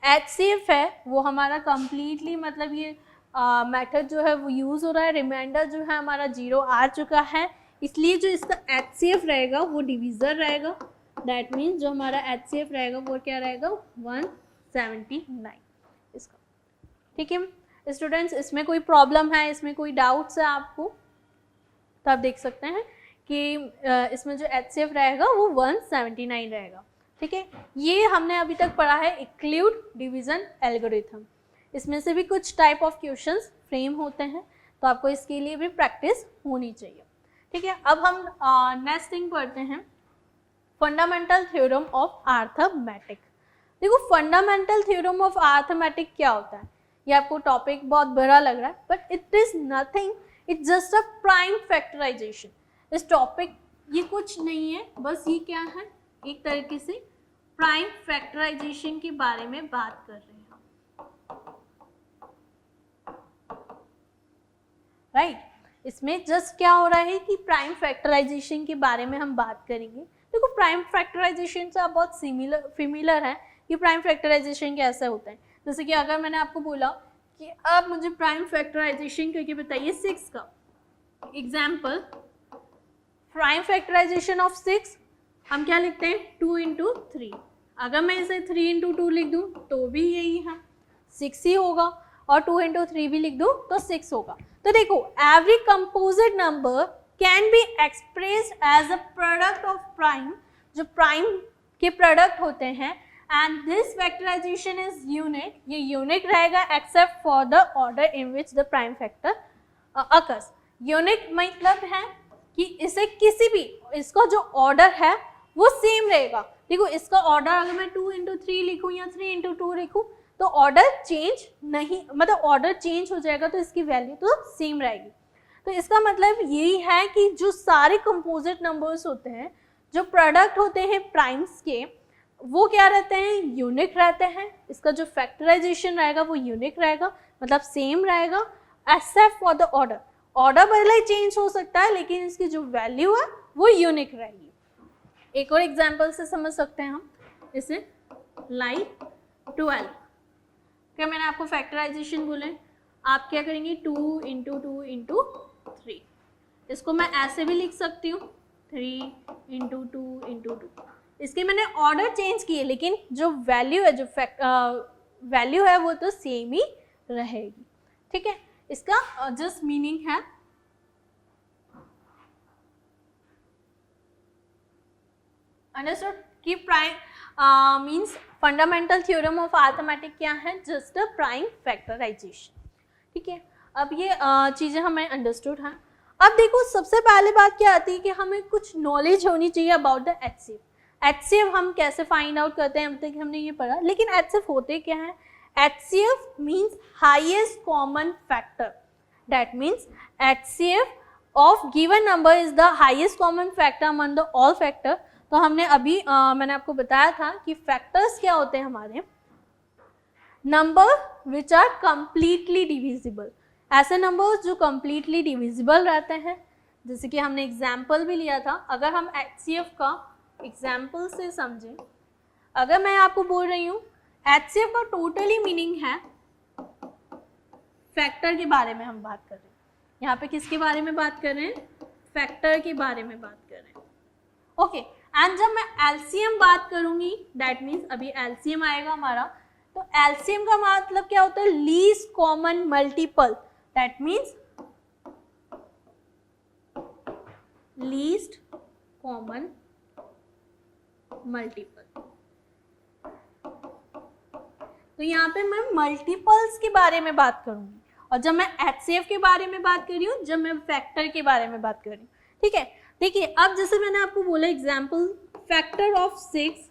HCF है वो हमारा कंप्लीटली मतलब ये मेथड जो है वो यूज़ हो रहा है। रिमाइंडर जो है हमारा 0 आ चुका है, इसलिए जो इसका HCF रहेगा वो डिविज़र रहेगा। दैट मीन्स जो हमारा HCF रहेगा वो क्या रहेगा 179 इसका। ठीक है स्टूडेंट्स, इसमें कोई प्रॉब्लम है, इसमें कोई डाउट्स है आपको तो आप देख सकते हैं कि इसमें जो HCF रहेगा वो 179 रहेगा। ठीक है, ये हमने अभी तक पढ़ा है इक्लूड डिवीज़न एल्गोरिथम। इसमें से भी कुछ टाइप ऑफ क्वेश्चंस फ्रेम होते हैं तो आपको इसके लिए भी प्रैक्टिस होनी चाहिए। ठीक है, अब हम नेक्स्ट थिंग पढ़ते हैं फंडामेंटल थ्योरम ऑफ अर्थमेटिक। देखो फंडामेंटल थ्योरम ऑफ अर्थमेटिक क्या होता है, ये आपको टॉपिक बहुत बड़ा लग रहा है but it is nothing, it's just a prime factorisation. इस टॉपिक ये कुछ नहीं है, बस ये क्या है एक तरीके से प्राइम फैक्टराइजेशन के बारे में बात कर रहे हैं राइट। इसमें जस्ट क्या हो रहा है कि प्राइम फैक्टराइजेशन के बारे में हम बात करेंगे। देखो प्राइम फैक्टराइजेशन से आप बहुत सिमिलर है कि प्राइम फैक्टराइजेशन कैसे होता है। जैसे कि अगर मैंने आपको बोला कि आप मुझे प्राइम फैक्टराइजेशन करके बताइए 6 का एग्जाम्पल, प्राइम फैक्टराइजेशन ऑफ 6 हम क्या लिखते हैं 2 इंटू 3। अगर मैं इसे 3 इंटू 2 लिख दूँ तो भी यही है 6 ही होगा, और 2 इंटू 3 भी लिख दूँ तो 6 होगा। तो देखो every composite number can be expressed as a product of prime, जो प्राइम के प्रोडक्ट होते हैं, and this factorization is unique, ये यूनिक रहेगा except for the order in which the prime factor occurs. Unique मतलब है कि इसे किसी भी इसका जो ऑर्डर है वो सेम रहेगा। देखो इसका ऑर्डर अगर मैं 2 इंटू 3 लिखूँ या 3 इंटू 2 लिखूँ तो ऑर्डर चेंज नहीं, मतलब ऑर्डर चेंज हो जाएगा तो इसकी वैल्यू तो सेम रहेगी। तो इसका मतलब यही है कि जो सारे कंपोजिट नंबर्स होते हैं, जो प्रोडक्ट होते हैं प्राइम्स के, वो क्या रहते हैं यूनिक रहते हैं। इसका जो फैक्टराइजेशन रहेगा वो यूनिक रहेगा, मतलब सेम रहेगा except for the order. Order भले चेंज हो सकता है लेकिन इसकी जो वैल्यू है वो यूनिक रहेगी। एक और एग्जांपल से समझ सकते हैं हम इसे, लाइक 12। क्या मैंने आपको फैक्टराइजेशन बोले, आप क्या करेंगे 2 इंटू 2 इंटू 3। इसको मैं ऐसे भी लिख सकती हूँ 3 इंटू 2 इंटू 2। इसके मैंने ऑर्डर चेंज किए लेकिन जो वैल्यू है, जो वैल्यू है वो तो सेम ही रहेगी। ठीक है, इसका जस्ट मीनिंग है अंडरस्टूड कि prime means fundamental theorem of arithmetic क्या है, जस्ट अ प्राइम फैक्टराइजेशन। ठीक है, अब ये चीज़ें हमें अंडरस्टूड हैं। अब देखो सबसे पहले बात क्या आती है कि हमें कुछ नॉलेज होनी चाहिए अबाउट द HCF। HCF हम कैसे फाइंड आउट करते हैं, अब तक हमने ये पढ़ा, लेकिन HCF होते क्या है। HCF means highest common factor, that means HCF of given number is the highest common factor among the all factor. तो हमने अभी मैंने आपको बताया था कि फैक्टर्स क्या होते हैं हमारे, number which are completely divisible, ऐसे नंबर्स जो कंप्लीटली डिविजिबल रहते हैं। जैसे कि हमने एग्जाम्पल भी लिया था, अगर हम HCF का एग्जाम्पल से समझें, अगर मैं आपको बोल रही हूँ HCF का टोटली मीनिंग है फैक्टर के बारे में हम बात कर रहे हैं। यहाँ पे किसके बारे में बात कर रहे हैं, फैक्टर के बारे में बात कर रहे हैं। ओके, एंड जब मैं LCM बात करूंगी दैट मीन्स अभी LCM आएगा हमारा, तो LCM का मतलब क्या होता है, least common multiple, that means least common multiple. तो यहाँ पे मैं मल्टीपल्स के बारे में बात करूंगी, और जब मैं HCF के बारे में बात कर रही हूँ, जब मैं फैक्टर के बारे में बात कर रही हूँ। ठीक है, देखिए अब जैसे मैंने आपको बोला example, factor of 6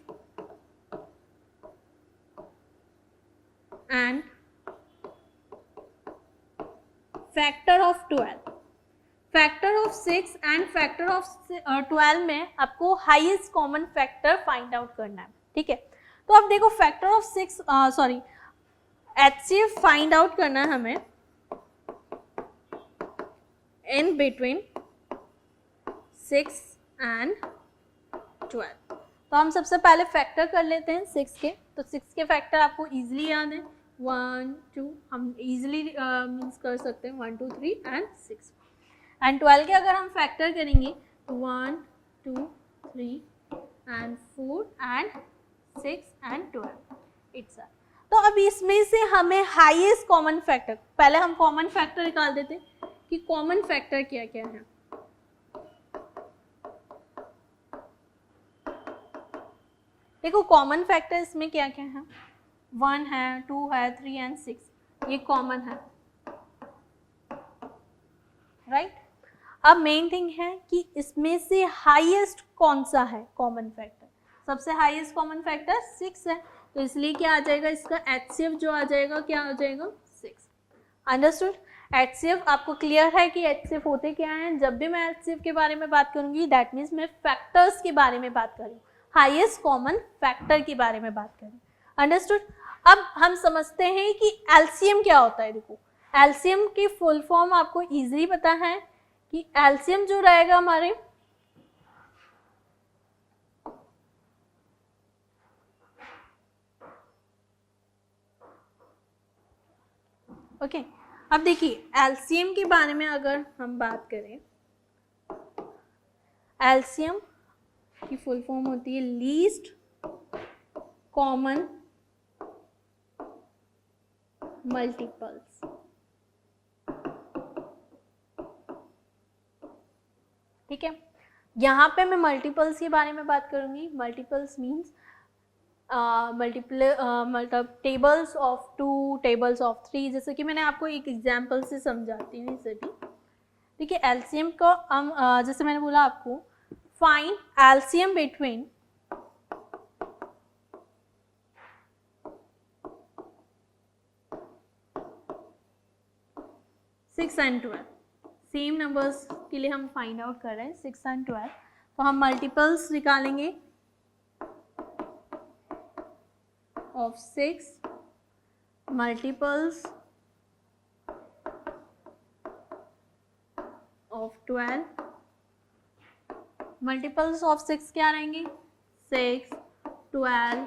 and factor of 12। Factor of 6 and factor of 12 में आपको highest common factor find out करना है। ठीक है, तो अब देखो factor of 6 HCF find out करना है हमें, इन बिटवीन 6 and 12। तो हम सबसे पहले फैक्टर कर लेते हैं 6 के। तो 6 के फैक्टर आपको इजीली याद है, 1 2, हम इजीली मीन्स कर सकते हैं 1 2 3 एंड 6। एंड 12 के अगर हम फैक्टर करेंगे तो 1 2 3 एंड 4 एंड 6 एंड 12 इट्स। तो अब इसमें से हमें हाईएस्ट कॉमन फैक्टर, पहले हम कॉमन फैक्टर निकाल देते हैं कि कॉमन फैक्टर क्या क्या है। देखो कॉमन फैक्टर इसमें क्या क्या है, 1 है, 2 है, 3 एंड 6, ये कॉमन है, राइट। अब मेन थिंग है कि इसमें से हाईएस्ट कौन सा है कॉमन फैक्टर। सबसे हाईएस्ट कॉमन फैक्टर 6 है, तो इसलिए क्या आ जाएगा, इसका एचसीएफ जो आ जाएगा क्या आ जाएगा 6। अंडरस्टूड। एचसीएफ आपको क्लियर है कि एचसीएफ होते क्या हैं। जब भी मैं एचसीएफ के बारे में बात करूंगी दैट मीन्स मैं फैक्टर्स के बारे में बात करूँ, हाईएस्ट कॉमन फैक्टर के बारे में बात करें। अंडरस्टूड। अब हम समझते हैं कि एलसीएम क्या होता है। देखो एलसीएम की फुल फॉर्म आपको इजीली पता है कि एलसीएम जो रहेगा हमारे ओके। अब देखिए एलसीएम के बारे में अगर हम बात करें, एलसीएम की फुल फॉर्म होती है लीस्ट कॉमन मल्टीपल्स। ठीक है, यहाँ पे मैं मल्टीपल्स के बारे में बात करूंगी। मल्टीपल्स मीन्स मतलब टेबल्स ऑफ 2, टेबल्स ऑफ 3, जैसे कि मैंने आपको एक एग्जांपल से समझाती हूँ इसे भी। ठीक है, एलसीएम को हम जैसे मैंने बोला आपको find LCM between 6 and 12। Same numbers के लिए हम फाइंड आउट कर रहे हैं 6 and 12। तो हम मल्टीपल्स निकालेंगे of 6, multiples of 12, multiples of 6 क्या रहेंगे 6, 12,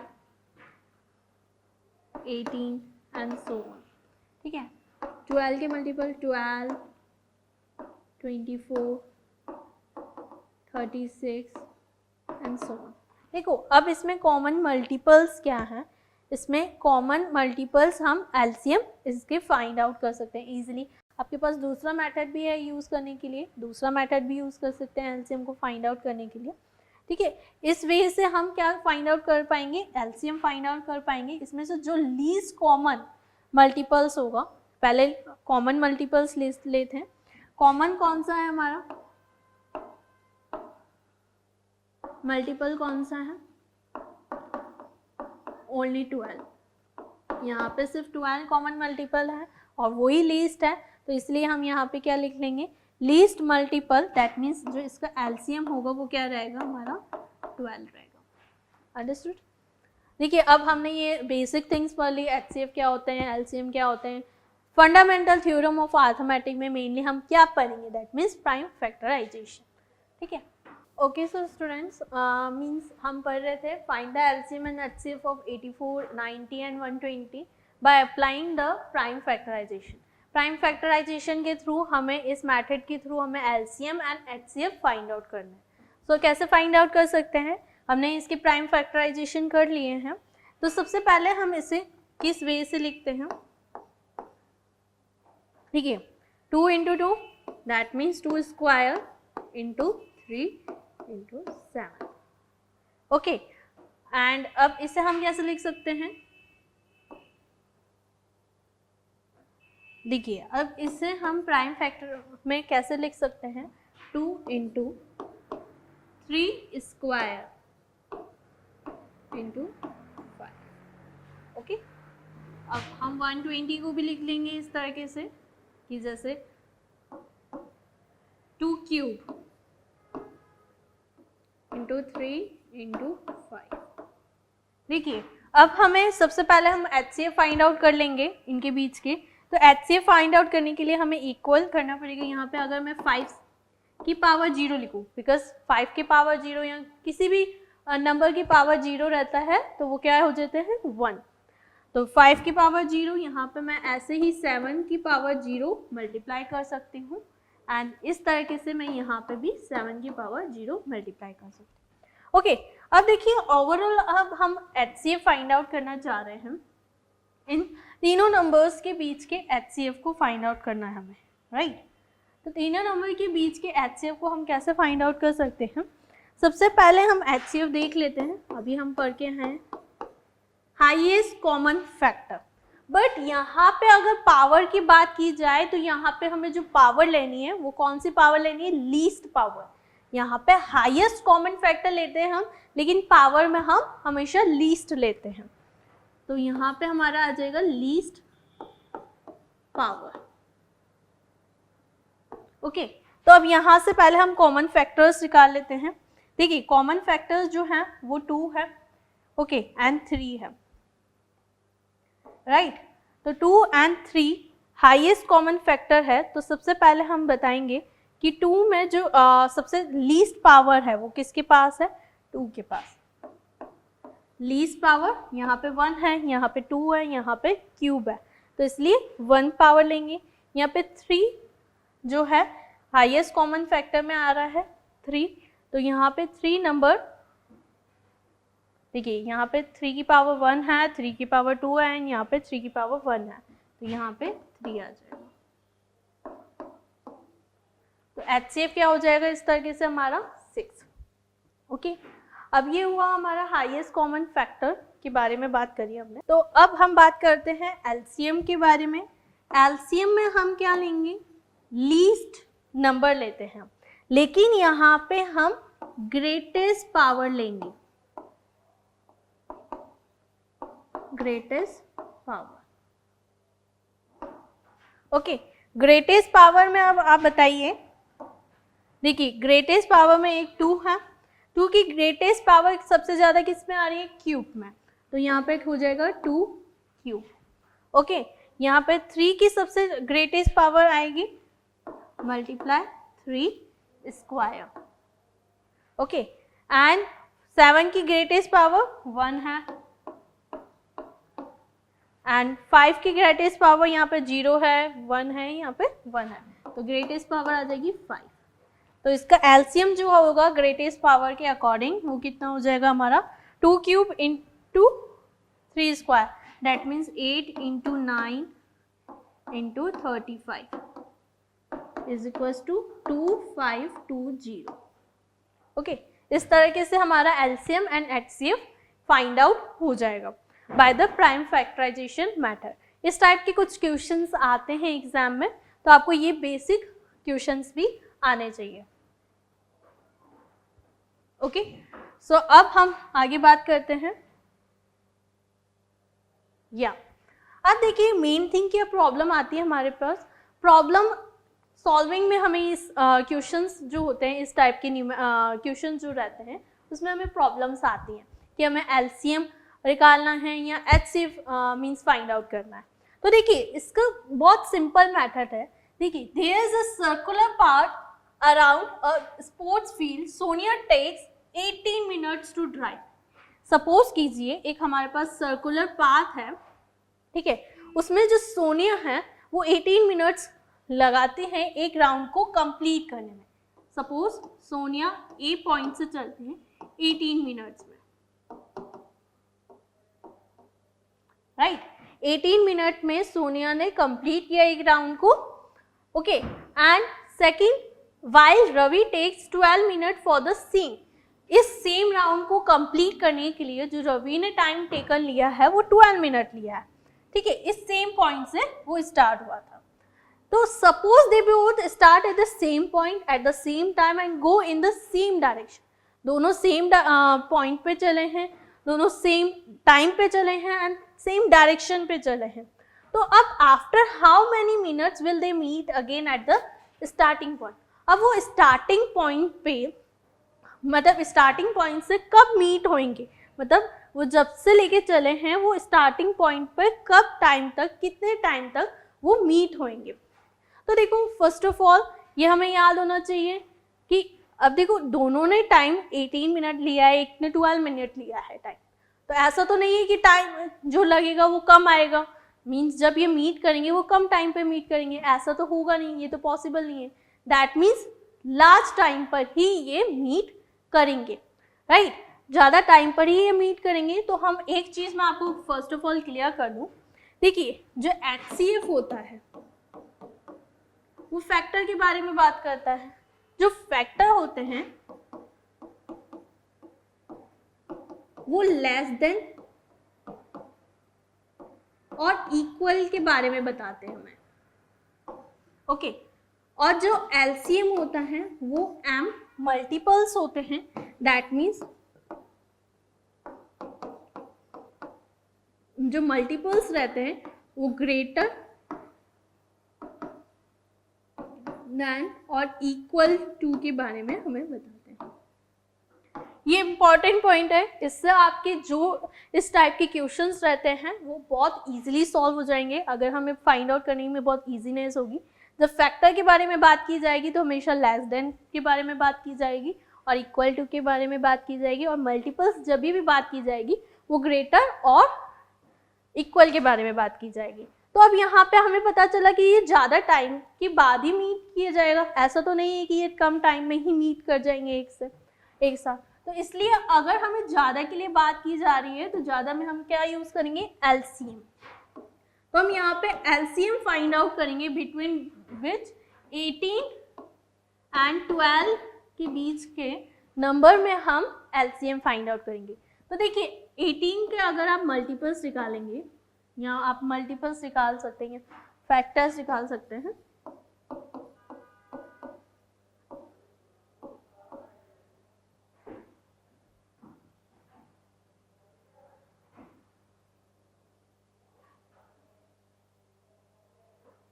18 and so on। ठीक है, 12 के मल्टीपल 12, 24, 36 and so on। देखो अब इसमें कॉमन मल्टीपल्स क्या है, इसमें कॉमन मल्टीपल्स हम एलसीएम इसके फाइंड आउट कर सकते हैं इजीली। आपके पास दूसरा मेथड भी है यूज़ करने के लिए, दूसरा मेथड भी यूज़ कर सकते हैं एलसीएम को फाइंड आउट करने के लिए। ठीक है, इस वे से हम क्या फाइंड आउट कर पाएंगे, एलसीएम फाइंड आउट कर पाएंगे। इसमें से जो लीस्ट कॉमन मल्टीपल्स होगा, पहले कॉमन मल्टीपल्स लेते हैं। कॉमन कौन सा है हमारा, मल्टीपल कौन सा है, ओनली 12। यहाँ पे सिर्फ 12 कॉमन मल्टीपल है और वही लीस्ट है, तो इसलिए हम यहाँ पे क्या लिख लेंगे, लीस्ट मल्टीपल, दैट मीन्स जो इसका एलसीएम होगा वो क्या रहेगा हमारा 12 रहेगा। अंडरस्टूड। देखिए अब हमने ये बेसिक थिंग्स पढ़ ली, एचसीएफ क्या होते हैं, एलसीएम क्या होते हैं। फंडामेंटल थ्योरम ऑफ अरिथमेटिक में मेनली हम क्या पढ़ेंगे, दैट मीन्स प्राइम फैक्टराइजेशन। ठीक है, ओके। सो स्टूडेंट्स मीन्स हम पढ़ रहे थे find the LCM and HCF of 84, 90 and 120 by applying the prime factorization. Prime factorization के थ्रू हमें, इस मेथड के थ्रू हमें LCM and HCF find out करना है। सो कैसे फाइंड आउट कर सकते हैं, हमने इसके प्राइम फैक्टराइजेशन कर लिए हैं। तो सबसे पहले हम इसे किस वे से लिखते हैं, ठीक है, 2 into 2 that means 2 square into 3 into 7। Okay, and अब इसे हम कैसे लिख सकते हैं, देखिए अब इसे हम प्राइम फैक्टर में कैसे लिख सकते हैं, 2 into 3 स्क्वायर into 5। ओके, अब हम 120 को भी लिख लेंगे इस तरीके से कि जैसे 2 क्यूब इंटू 3 इंटू 5। देखिए अब हमें सबसे पहले हम एचसीएफ फाइंड आउट कर लेंगे इनके बीच के, तो HCF फाइंड आउट करने के लिए हमें इक्वल करना पड़ेगा। यहाँ पे अगर मैं 5 की पावर 0 लिखूँ, बिकॉज 5 की पावर 0 या किसी भी नंबर की पावर 0 रहता है तो वो क्या हो जाते हैं 1। तो 5 की पावर 0, यहाँ पे मैं ऐसे ही 7 की पावर 0 मल्टीप्लाई कर सकती हूँ एंड इस तरीके से मैं यहाँ पे भी 7 की पावर 0 मल्टीप्लाई कर सकती हूँ। ओके, अब देखिए ओवरऑल अब हम HCF फाइंड आउट करना चाह रहे हैं। इन तीनों नंबर्स के बीच के HCF को फाइंड आउट करना है हमें, राइट। तो तीनों नंबर के बीच के HCF को हम कैसे फाइंड आउट कर सकते हैं? सबसे पहले हम HCF देख लेते हैं। अभी हम पढ़ के हैं हाईएस्ट कॉमन फैक्टर, बट यहाँ पे अगर पावर की बात की जाए तो यहाँ पे हमें जो पावर लेनी है वो कौन सी पावर लेनी है? Least power. यहाँ पे हाईएस्ट कॉमन फैक्टर लेते हैं हम, लेकिन पावर में हम हमेशा लीस्ट लेते हैं। तो यहाँ पे हमारा आ जाएगा लीस्ट पावर। ओके, तो अब यहाँ से पहले हम कॉमन फैक्टर्स निकाल लेते हैं। देखिए कॉमन फैक्टर्स जो हैं वो 2 है, ओके, एंड 3 है, राइट। तो 2 एंड 3 हाईएस्ट कॉमन फैक्टर है। तो सबसे पहले हम बताएंगे कि 2 में जो सबसे लीस्ट पावर है वो किसके पास है? 2 के पास। लीस्ट पावर यहाँ पे 1 है, यहाँ पे 2 है, यहाँ पे क्यूब है, तो इसलिए 1 पावर लेंगे। यहाँ पे 3 जो है हाईएस्ट कॉमन फैक्टर में आ रहा है 3, तो यहाँ पे 3 नंबर, देखिए यहाँ पे 3 की पावर 1 है, 3 की पावर 2 है एंड यहाँ पे 3 की पावर 1 है, तो यहाँ पे 3 आ जाएगा। तो HCF क्या हो जाएगा इस तरीके से हमारा 6। ओके, अब ये हुआ हमारा हाईएस्ट कॉमन फैक्टर के बारे में बात करी हमने। तो अब हम बात करते हैं LCM के बारे में। LCM में हम क्या लेंगे? लीस्ट नंबर लेते हैं, लेकिन यहाँ पे हम ग्रेटेस्ट पावर लेंगे, greatest power. Okay, greatest power में अब आप बताइए। देखिए ग्रेटेस्ट पावर में एक 2 है, 2 की ग्रेटेस्ट पावर सबसे ज्यादा किस में आ रही है? क्यूब में, तो यहाँ पे हो जाएगा 2 क्यूब। ओके, यहाँ पे 3 की सबसे ग्रेटेस्ट पावर आएगी मल्टीप्लाई 3 स्क्वायर। ओके, एंड 7 की ग्रेटेस्ट पावर 1 है एंड 5 की ग्रेटेस्ट पावर यहाँ पे 0 है, 1 है, यहाँ पे 1 है, तो ग्रेटेस्ट पावर आ जाएगी 5। तो इसका एलसीएम जो होगा ग्रेटेस्ट पावर के अकॉर्डिंग वो कितना हो जाएगा हमारा? 2 cube into 3 square, that means 8 into 9 into 35 is equals to 2520। Okay, इस तरीके से हमारा LCM and HCF find out हो जाएगा by the prime factorization method. इस टाइप के कुछ क्वेश्चंस आते हैं एग्जाम में, तो आपको ये बेसिक क्वेश्चंस भी आने चाहिए। ओके, सो अब हम आगे बात करते हैं। अब देखिए मेन थिंग क्या प्रॉब्लम आती है हमारे पास। प्रॉब्लम सॉल्विंग में हमें इस क्वेश्चंस जो होते हैं, इस टाइप के क्वेश्चन जो रहते हैं उसमें हमें प्रॉब्लम्स आती हैं कि हमें एलसीएम निकालना है या एचसीएफ मींस फाइंड आउट करना है। तो देखिए इसका बहुत सिंपल मेथड है। देखिए there is a circular part around a sports field, Sonia takes 18 minutes to drive. Suppose कीजिए एक हमारे पास सर्कुलर पाथ है, ठीक है, उसमें जो सोनिया है वो 18 मिनट्स लगाते हैं एक राउंड को कंप्लीट करने में। सपोज सोनिया ए पॉइंट से चलते हैं 18 मिनट्स में, राइट। 18 मिनट में सोनिया ने कंप्लीट किया एक राउंड को, okay. And second, while Ravi takes 12 minute for the same. इस सेम राउंड को कंप्लीट करने के लिए जो रवि ने टाइम टेकन लिया है वो 12 मिनट लिया है, ठीक है। इस सेम पॉइंट से वो स्टार्ट हुआ था। तो suppose they both start at the same point at the same time and go in the same direction. दोनों सेम पॉइंट पे चले हैं, दोनों सेम टाइम पे चले हैं एंड सेम डायरेक्शन पे चले हैं। तो अब after how many minutes will they meet again at the starting point. अब वो स्टार्टिंग पॉइंट पे, मतलब स्टार्टिंग पॉइंट से कब मीट होंगे, मतलब वो जब से लेके चले हैं वो स्टार्टिंग पॉइंट पर कब टाइम तक, कितने टाइम तक वो मीट होंगे। तो देखो फर्स्ट ऑफ ऑल ये हमें याद होना चाहिए कि अब देखो दोनों ने टाइम 18 मिनट लिया है, एक ने 12 मिनट लिया है टाइम, तो ऐसा तो नहीं है कि टाइम जो लगेगा वो कम आएगा, मीन्स जब ये मीट करेंगे वो कम टाइम पे मीट करेंगे, ऐसा तो होगा नहीं, ये तो पॉसिबल नहीं है। दैट मीन्स लास्ट टाइम पर ही ये मीट करेंगे, राइट, ज़्यादा टाइम पर ही ये मीट करेंगे। तो हम एक चीज़ मैं आपको फर्स्ट ऑफ ऑल क्लियर कर दूँ, देखिए जो HCF होता है वो फैक्टर के बारे में बात करता है, जो फैक्टर होते हैं वो लेस देन और इक्वल के बारे में बताते हैं हमें, ओके। और जो LCM होता है वो M मल्टीपल्स होते हैं, दैट मीन्स जो मल्टीपल्स रहते हैं वो ग्रेटर देन और इक्वल टू के बारे में हमें बताते हैं। ये इंपॉर्टेंट पॉइंट है, इससे आपके जो इस टाइप के क्वेश्चंस रहते हैं वो बहुत इजीली सॉल्व हो जाएंगे, अगर हमें फाइंड आउट करने में बहुत इजीनेस होगी। जब फैक्टर के बारे में बात की जाएगी तो हमेशा लेस देन के बारे में बात की जाएगी और इक्वल टू के बारे में बात की जाएगी, और मल्टीपल्स जब भी बात की जाएगी वो ग्रेटर और इक्वल के बारे में बात की जाएगी। तो अब यहाँ पे हमें पता चला कि ये ज़्यादा टाइम के बाद ही मीट किया जाएगा, ऐसा तो नहीं है कि ये कम टाइम में ही मीट कर जाएंगे एक साथ। तो इसलिए अगर हमें ज़्यादा के लिए बात की जा रही है तो ज़्यादा में हम क्या यूज़ करेंगे, LCM। तो हम यहाँ पे LCM फाइंड आउट करेंगे बिटवीन विच 18 एंड 12 के बीच के नंबर में हम LCM फाइंड आउट करेंगे। तो देखिए 18 के अगर आप मल्टीपल्स निकालेंगे, यहाँ आप मल्टीपल्स निकाल सकते हैं, फैक्टर्स निकाल सकते हैं,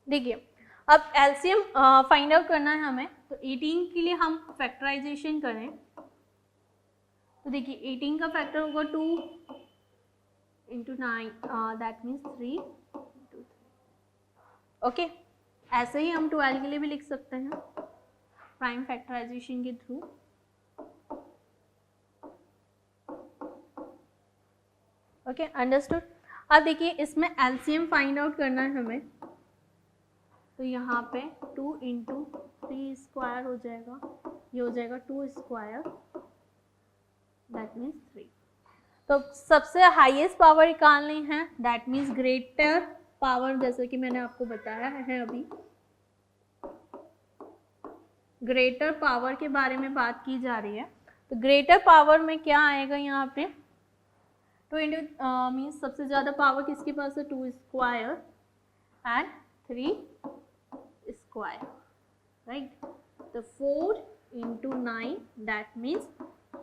देखिए अब LCM फाइंड आउट करना है हमें, तो 18 के लिए हम फैक्टराइजेशन करें तो देखिए 18 का फैक्टर होगा 2 into 9, that means 3 into 3, okay. ऐसे ही हम 12 के लिए भी लिख सकते हैं प्राइम फैक्टराइजेशन के थ्रू, ओके, अंडरस्टूड। अब देखिए इसमें LCM फाइंड आउट करना है हमें, तो यहाँ पे 2 इंटू 3 स्क्वायर हो जाएगा, ये हो जाएगा 2 स्क्वायर, दैट मीन्स 3। तो सबसे हाईएस्ट पावर निकालनी है, दैट मीन्स ग्रेटर पावर, जैसे कि मैंने आपको बताया है अभी, ग्रेटर पावर के बारे में बात की जा रही है। तो ग्रेटर पावर में क्या आएगा यहाँ पे, 2 इंटू मीन्स सबसे ज़्यादा पावर किसके पास है, 2 स्क्वायर एंड 3 स्क्वायर, राइट। तो 4 इंटू 9 दैट मीन्स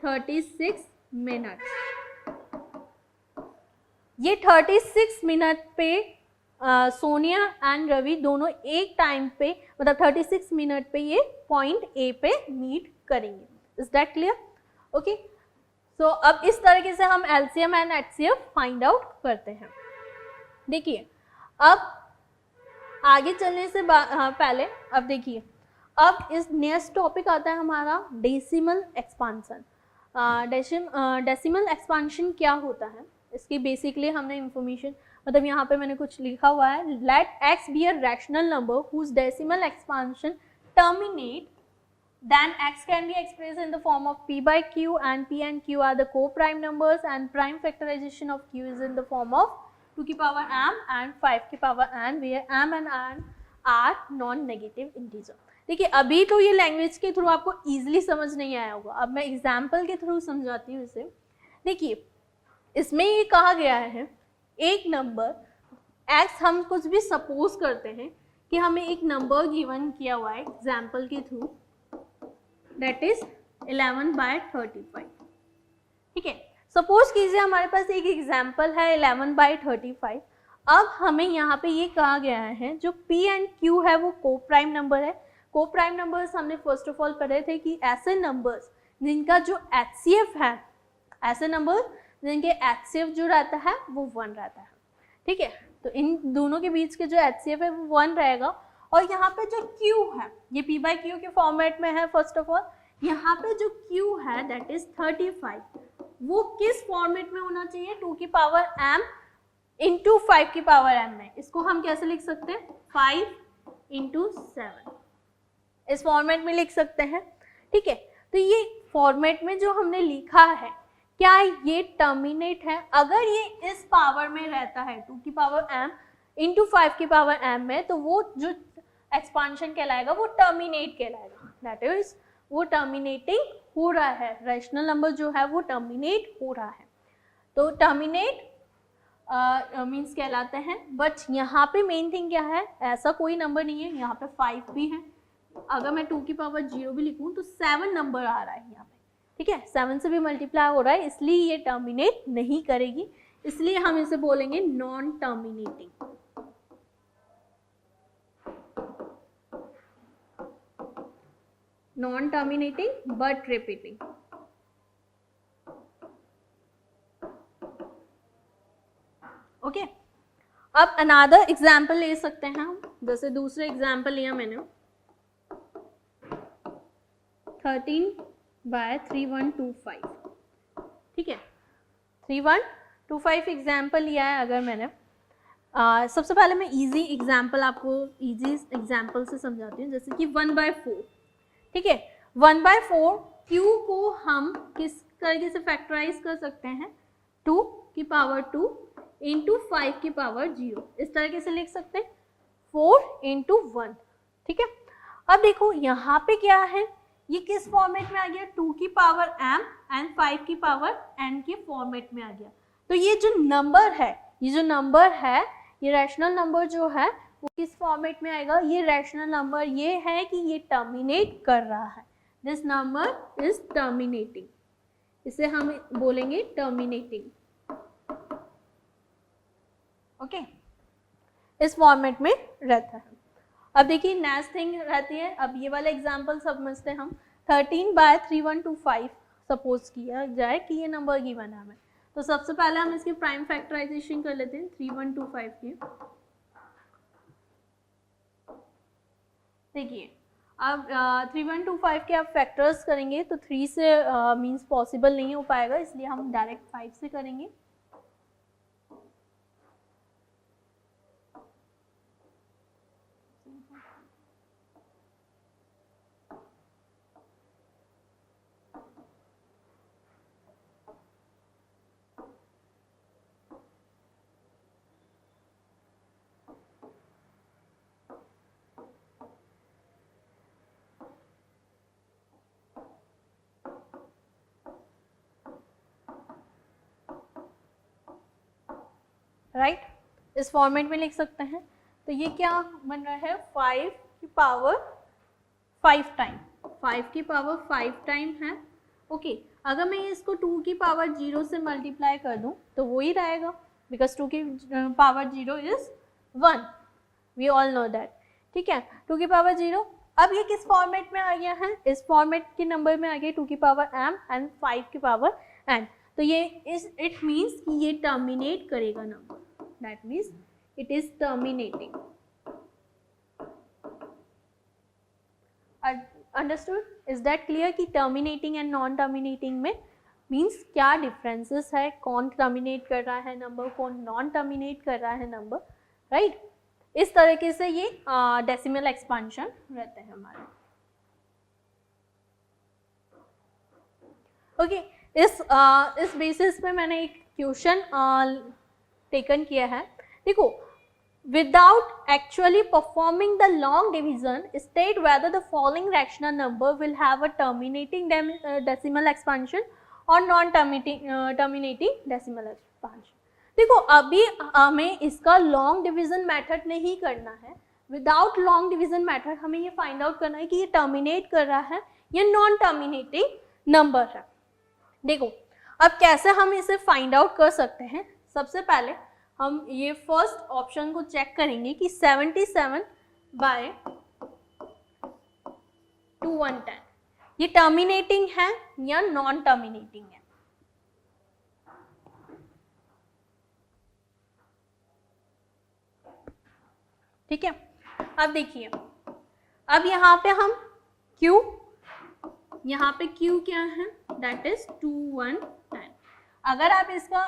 36 मिनट। ये 36 मिनट पे सोनिया एंड रवि दोनों एक टाइम पे, मतलब 36 मिनट पे ये पॉइंट ए पे मीट करेंगे। Is that clear, okay. So अब इस तरीके से हम LCM and HCF find out करते हैं। देखिए अब आगे चलने से पहले अब देखिए, अब इस नेक्स्ट टॉपिक आता है हमारा डेसिमल एक्सपांशन। डेसिमल एक्सपांशन क्या होता है, इसकी बेसिकली हमने इंफॉर्मेशन, मतलब यहाँ पे मैंने कुछ लिखा हुआ है, let x be a rational number whose decimal expansion terminate, then x can be expressed in the form of p by q, and p and q are the co-prime numbers, and prime factorization of q is in the form of 2 की power m and 5 की power n, where m and n are non-negative integer। देखिए अभी तो ये language के through आपको easily समझ नहीं आया होगा, अब मैं एग्जाम्पल के थ्रू समझाती हूँ इसे। देखिए इसमें ये कहा गया है एक नंबर x, हम कुछ भी सपोज करते हैं कि हमें एक नंबर गिवन किया हुआ है एग्जाम्पल के थ्रू, दैट इज 11/35, ठीक है। सपोज कीजिए हमारे पास एक एग्जाम्पल है 11/35। अब हमें यहाँ पे ये कहा गया है जो p एंड q है वो को प्राइम नंबर है। को प्राइम नंबर्स हमने फर्स्ट ऑफ ऑल पढ़े थे कि ऐसे नंबर्स जिनका जो HCF है, ऐसे नंबर जिनके HCF जो रहता है वो 1 रहता है, ठीक है। तो इन दोनों के बीच के जो HCF है वो 1 रहेगा। और यहाँ पे जो Q है ये P/Q के फॉर्मेट में है। फर्स्ट ऑफ ऑल यहाँ पे जो Q है दैट इज 35, वो किस फॉर्मेट में होना चाहिए, 2 की पावर m इंटू 5 की पावर m में। इसको हम कैसे लिख सकते हैं, 5 इंटू 7, इस फॉर्मेट में लिख सकते हैं। ठीक है, तो ये फॉर्मेट में जो हमने लिखा है क्या ये टर्मिनेट है? अगर ये इस पावर में रहता है 2 की पावर m इंटू 5 की पावर m में, तो वो जो एक्सपांशन कहलाएगा वो टर्मिनेट कहलाएगा। दैट इज वो टर्मिनेटिंग हो रहा है, रैशनल नंबर जो है वो टर्मिनेट हो रहा है। तो टर्मिनेट मीन्स कहलाते हैं। बट यहाँ पे मेन थिंग क्या है, ऐसा कोई नंबर नहीं है, यहाँ पे 5 भी है। अगर मैं 2 की पावर 0 भी लिखूँ तो 7 नंबर आ रहा है यहाँ पे। ठीक है, 7 से भी मल्टीप्लाई हो रहा है, इसलिए ये टर्मिनेट नहीं करेगी, इसलिए हम इसे बोलेंगे non terminating. Non terminating but repeating. Okay, अब अनदर एग्जाम्पल ले सकते हैं हम। जैसे दूसरे एग्जाम्पल लिया मैंने 13/3125। ठीक है, 3125 एग्जाम्पल लिया है अगर मैंने। सबसे पहले मैं इजी एग्जाम्पल आपको इजी एग्जाम्पल से समझाती हूँ। जैसे कि 1/4। ठीक है, 1/4 Q को हम किस तरीके से फैक्टराइज कर सकते हैं, 2 की पावर 2 इंटू 5 की पावर 0, इस तरीके से लिख सकते हैं, 4 इंटू 1। ठीक है, अब देखो यहाँ पे क्या है, ये किस फॉर्मेट में आ गया, 2 की पावर m एंड 5 की पावर n के फॉर्मेट में आ गया। तो ये जो नंबर है, ये रैशनल नंबर जो है वो किस फॉर्मेट में आएगा, ये रैशनल नंबर ये है कि ये टर्मिनेट कर रहा है। दिस नंबर इज टर्मिनेटिंग, इसे हम बोलेंगे टर्मिनेटिंग। ओके, इस फॉर्मेट में रहता है। अब देखिए नेक्स्ट थिंग रहती है, अब ये वाला एग्जाम्पल समझते हैं हम। 13/3125 सपोज किया जाए कि ये नंबर गिवन है हमें, तो सबसे पहले हम इसकी प्राइम फैक्टराइजेशन कर लेते हैं 3125 की। देखिए अब 3125 के आप फैक्टर्स करेंगे तो 3 से मीन्स पॉसिबल नहीं हो पाएगा, इसलिए हम डायरेक्ट 5 से करेंगे। राइट, इस फॉर्मेट में लिख सकते हैं। तो ये क्या बन रहा है, 5 की पावर 5 टाइम, 5 की पावर 5 टाइम है। ओके, अगर मैं इसको 2 की पावर 0 से मल्टीप्लाई कर दूं तो वो ही रहेगा, बिकॉज 2 की power 0 is 1, we all know that. ठीक है, 2 की पावर 0। अब ये किस फॉर्मेट में आ गया है, इस फॉर्मेट के नंबर में आ गया 2 की पावर m एंड 5 की पावर n। तो ये इट मीन्स कि ये टर्मिनेट करेगा number, that means it is terminating. Understood, is that clear कि टर्मिनेटिंग एंड नॉन टर्मिनेटिंग में मीन्स क्या डिफरेंसेस है, कौन टर्मिनेट कर रहा है नंबर, कौन नॉन टर्मिनेट कर रहा है नंबर। राइट, इस तरीके से ये डेसिमल एक्सपांशन रहते हैं हमारे। ओके, इस बेसिस पे मैंने एक क्वेश्चन टेकन किया है। देखो, without actually performing the long division state whether the following rational number will have a terminating decimal expansion और नॉन टर्मिनेटिंग डेसिमल एक्सपांशन। देखो, अभी हमें इसका लॉन्ग डिवीजन मेथड नहीं करना है। विदाउट लॉन्ग डिवीजन मेथड हमें ये फाइंड आउट करना है कि ये टर्मिनेट कर रहा है या नॉन टर्मिनेटिंग नंबर है। देखो, अब कैसे हम इसे फाइंड आउट कर सकते हैं। सबसे पहले हम ये फर्स्ट ऑप्शन को चेक करेंगे कि 77/210 ये टर्मिनेटिंग है या नॉन टर्मिनेटिंग है। ठीक है। अब देखिए, अब यहाँ पे हम Q, यहाँ पे Q क्या है, दैट इज 2 1 10। अगर आप इसका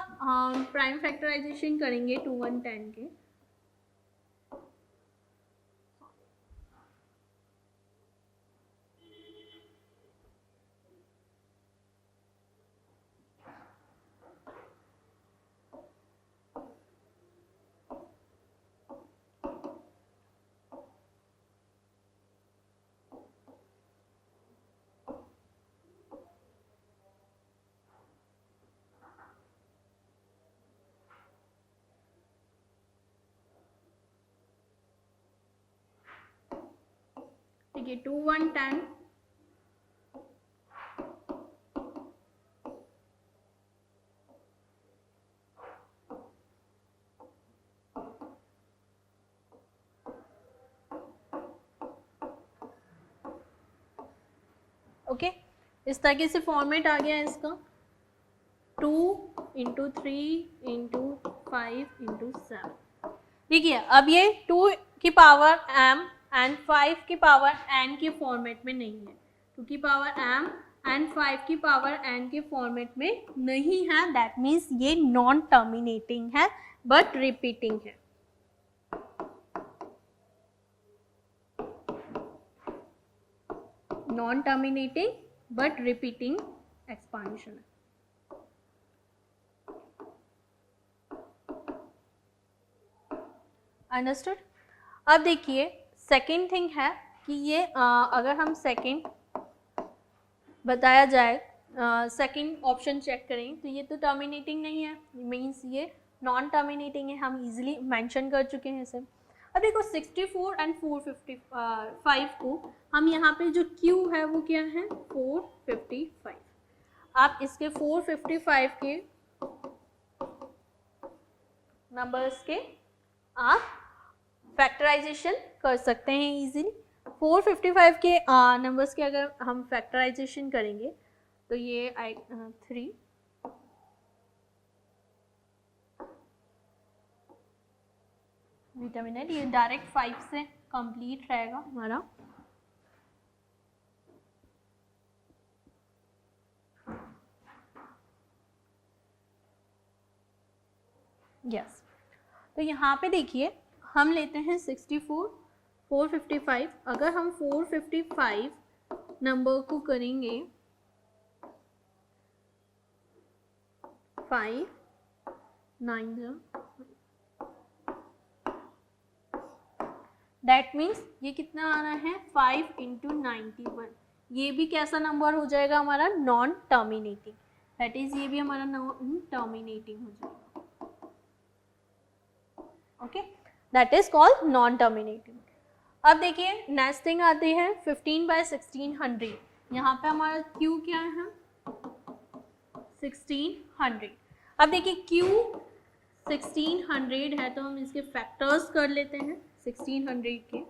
प्राइम फैक्टराइजेशन करेंगे 2 1 10 के, ठीक है, 2 1 10, ओके। इस तरीके से फॉर्मेट आ गया है इसका, 2 इंटू 3 इंटू 5 इंटू 7। देखिए, अब ये 2 की पावर m एंड 5 की पावर n के फॉर्मेट में नहीं है, 2 की पावर m एंड 5 की पावर n के फॉर्मेट में नहीं है, दैट मीन्स ये नॉन टर्मिनेटिंग है बट रिपीटिंग है। Non terminating but repeating expansion है। अंडरस्टूड। अब देखिए सेकेंड थिंग है कि ये अगर हम सेकेंड बताया जाए, सेकेंड ऑप्शन चेक करें तो ये तो टर्मिनेटिंग नहीं है, मीन्स ये नॉन टर्मिनेटिंग है, हम इजीली मेंशन कर चुके हैं इसे। अब देखो 64 एंड 455 को हम यहाँ पे जो Q है वो क्या है, 455। आप इसके 455 के नंबर्स के आप फैक्टराइजेशन कर सकते हैं इजीली। 455 के नंबर्स के अगर हम फैक्टराइजेशन करेंगे तो ये 3 डिटरमिनेंट, ये डायरेक्ट 5 से कंप्लीट रहेगा हमारा। यस, तो यहाँ पे देखिए हम लेते हैं 64 455। अगर हम 455 नंबर को करेंगे 5 9 दैट मीन्स ये कितना आ रहा है 5 इंटू 91। ये भी कैसा नंबर हो जाएगा हमारा, नॉन टर्मिनेटिंग, दैट इज ये भी हमारा नॉन टर्मिनेटिंग हो जाएगा। Okay, that is called non terminating. अब देखिए नेक्स्ट थिंग आती है 15/1600। यहाँ पे हमारा Q क्या है, 1600। अब देखिए Q 1600 है तो हम इसके फैक्टर्स कर लेते हैं 1600 के।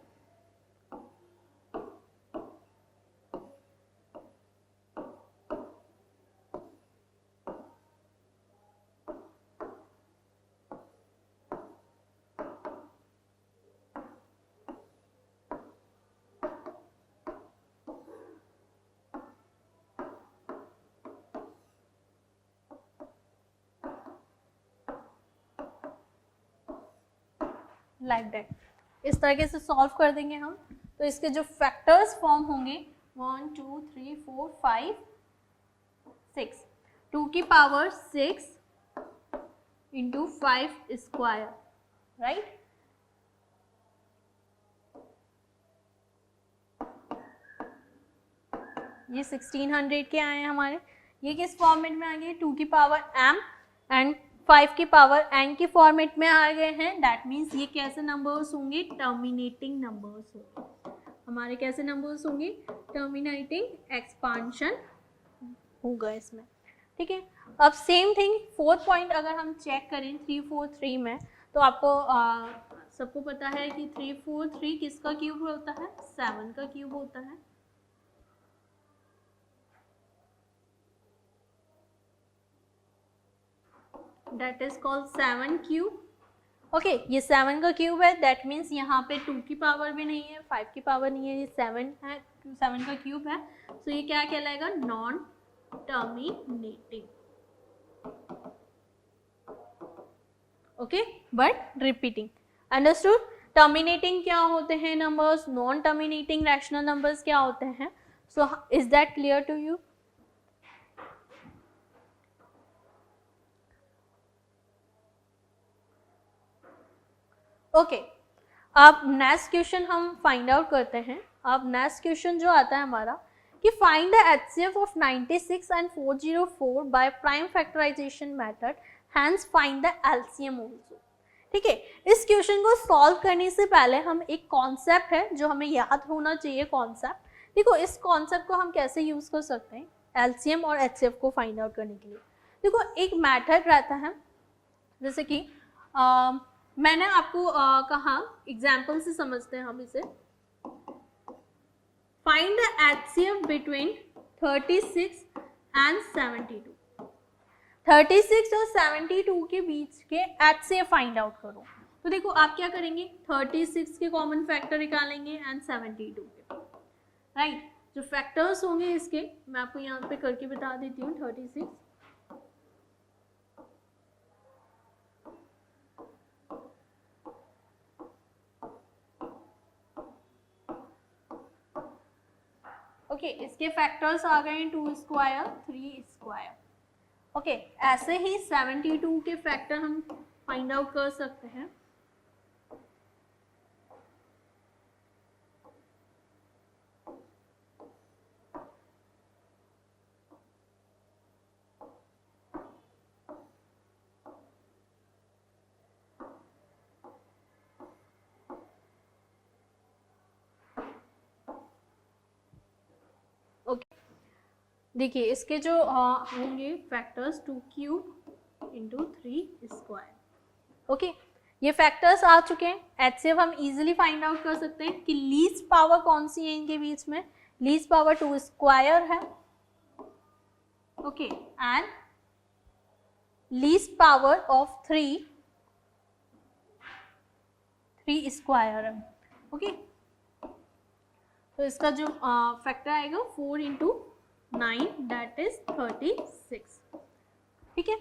लाइक दैट, इस तरीके से सॉल्व कर देंगे हम। तो इसके जो फैक्टर्स फॉर्म होंगे 1 2 3 4 5 6, 2 की पावर 6 इंटू 5 स्क्वायर, राइट। ये 1600 के आए हैं हमारे। ये किस फॉर्मेट में आ गए, 2 की पावर m एंड 5 की पावर n के फॉर्मेट में आ गए हैं। दैट मीन्स ये कैसे नंबर्स होंगे, टर्मिनेटिंग नंबर्स होंगे हमारे। कैसे नंबर्स होंगे, टर्मिनेटिंग एक्सपांशन होगा इसमें, ठीक है। अब सेम थिंग फोर्थ पॉइंट अगर हम चेक करें 343 में, तो आपको सबको पता है कि 343 किसका क्यूब होता है, 7 का क्यूब होता है। That is called 7 cube। Okay ये 7 का क्यूब है, दैट मीन्स यहाँ पे 2 की पावर भी नहीं है, 5 की पावर नहीं है, ये 7 है, 7 का क्यूब है, तो ये क्या कहलाएगा, non terminating. Okay but repeating. Understood. Terminating क्या होते हैं numbers, non terminating rational numbers क्या होते हैं. So is that clear to you. Okay अब नेक्स्ट क्वेश्चन हम फाइंड आउट करते हैं. अब नेक्स्ट क्वेश्चन जो आता है हमारा कि find the HCF of 96 and 404 by prime factorization method, hence find the LCM also. ठीक है, इस क्वेश्चन को सॉल्व करने से पहले हम एक कॉन्सेप्ट है जो हमें याद होना चाहिए. कॉन्सेप्ट देखो, इस कॉन्सेप्ट को हम कैसे यूज कर सकते हैं एलसीएम और एचसीएफ को फाइंड आउट करने के लिए. देखो एक मेथड रहता है, जैसे कि मैंने आपको कहा एग्जाम्पल से समझते हैं हम इसे. Find the HCF between 36 and 72. 36 और 72 के बीच के एचसीएफ फाइंड आउट करो. तो देखो आप क्या करेंगे, 36 के कॉमन फैक्टर निकालेंगे एंड 72 के. राइट, जो फैक्टर्स होंगे इसके मैं आपको यहाँ पे करके बता देती हूँ. 36 ओके इसके फैक्टर्स आ गए 2 स्क्वायर 3 स्क्वायर. ओके ऐसे ही 72 के फैक्टर हम फाइंड आउट कर सकते हैं. देखिए इसके जो होंगे factors 2 cube into 3 square. Okay ये फैक्टर्स आ चुके हैं. एचसीएफ हम इजीली फाइंड आउट कर सकते हैं कि लीस्ट पावर कौन सी है इनके बीच में. लीस्ट पावर 2 स्क्वायर है. Okay and least power of 3 square है. ओके तो इसका जो फैक्टर आएगा 4 इंटू 9 दैट इज 36. ठीक है,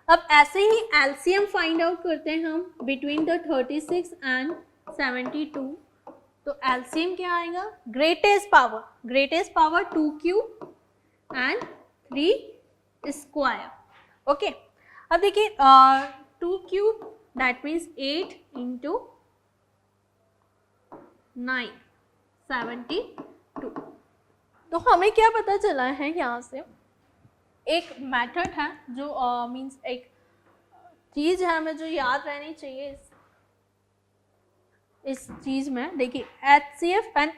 अब ऐसे ही एलसीएम फाइंड आउट करते हैं हम बिटवीन द 36 एंड 72. तो एलसीएम क्या आएगा, greatest power 2 cube and 3 square. Okay अब देखिए 2 क्यूब दैट मीन्स 8 इंटू 9 72. तो हमें क्या पता चला है यहाँ से, एक मेथड है जो मींस एक चीज़ है हमें जो याद रहनी चाहिए इस चीज़ में. देखिए HCF and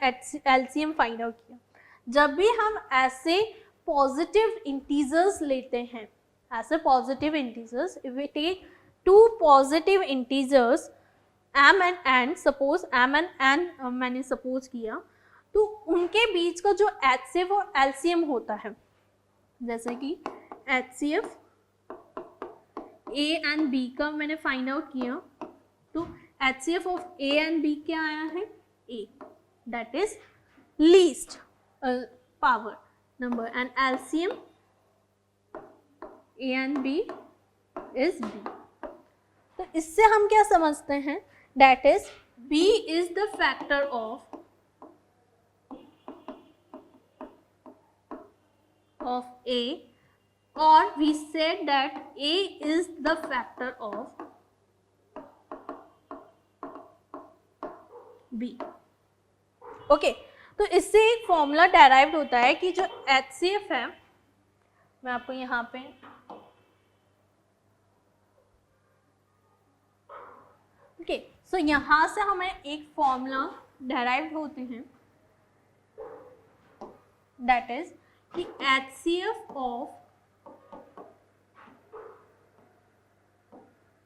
LCM find out किया. जब भी हम ऐसे पॉजिटिव इंटीजर्स लेते हैं, ऐसे positive integers, if we take 2 positive integers m and n, suppose m and n मैंने सपोज किया, तो उनके बीच का जो एचसीएफ और एलसीएम होता है, जैसे कि एचसीएफ ए एंड बी का मैंने फाइंड आउट किया, तो HCF of A and B क्या आया है, A, that is least power number, and LCM A and B is B. तो इससे हम क्या समझते हैं, that is B is the factor of A, or we said that A is the factor of B. Okay तो इससे एक formula derived होता है कि जो HCF है, मैं आपको यहाँ पे ओके सो यहाँ से हमें एक फॉर्मूला डेराइव्ड होते हैं, दैट इज कि HCF of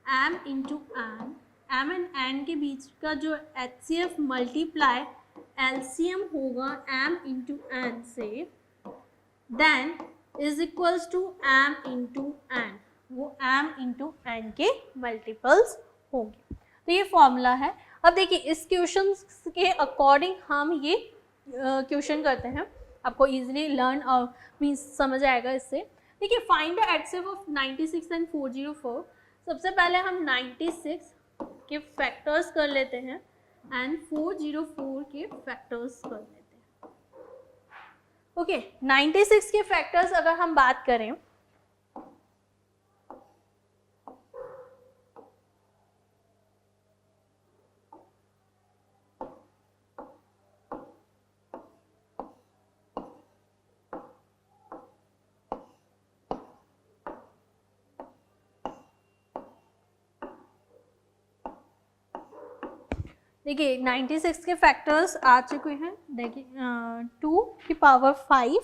m into n, m and n के बीच का जो HCF मल्टीप्लाई LCM होगा m इंटू n से, then is equals to m into n, वो m इंटू n के मल्टीपल्स होंगे. तो ये फॉर्मूला है। अब देखिए इस क्वेश्चन के अकॉर्डिंग हम ये क्वेश्चन करते हैं, आपको इजीली लर्न और मीन्स समझ आएगा इससे। देखिए find the HCF of 96 and 404। सबसे पहले हम 96 के फैक्टर्स कर लेते हैं एंड 404 के फैक्टर्स कर लेते हैं। ओके 96 के फैक्टर्स अगर हम बात करें, देखिए 96 के फैक्टर्स आ चुके हैं। देखिए 2 की power 5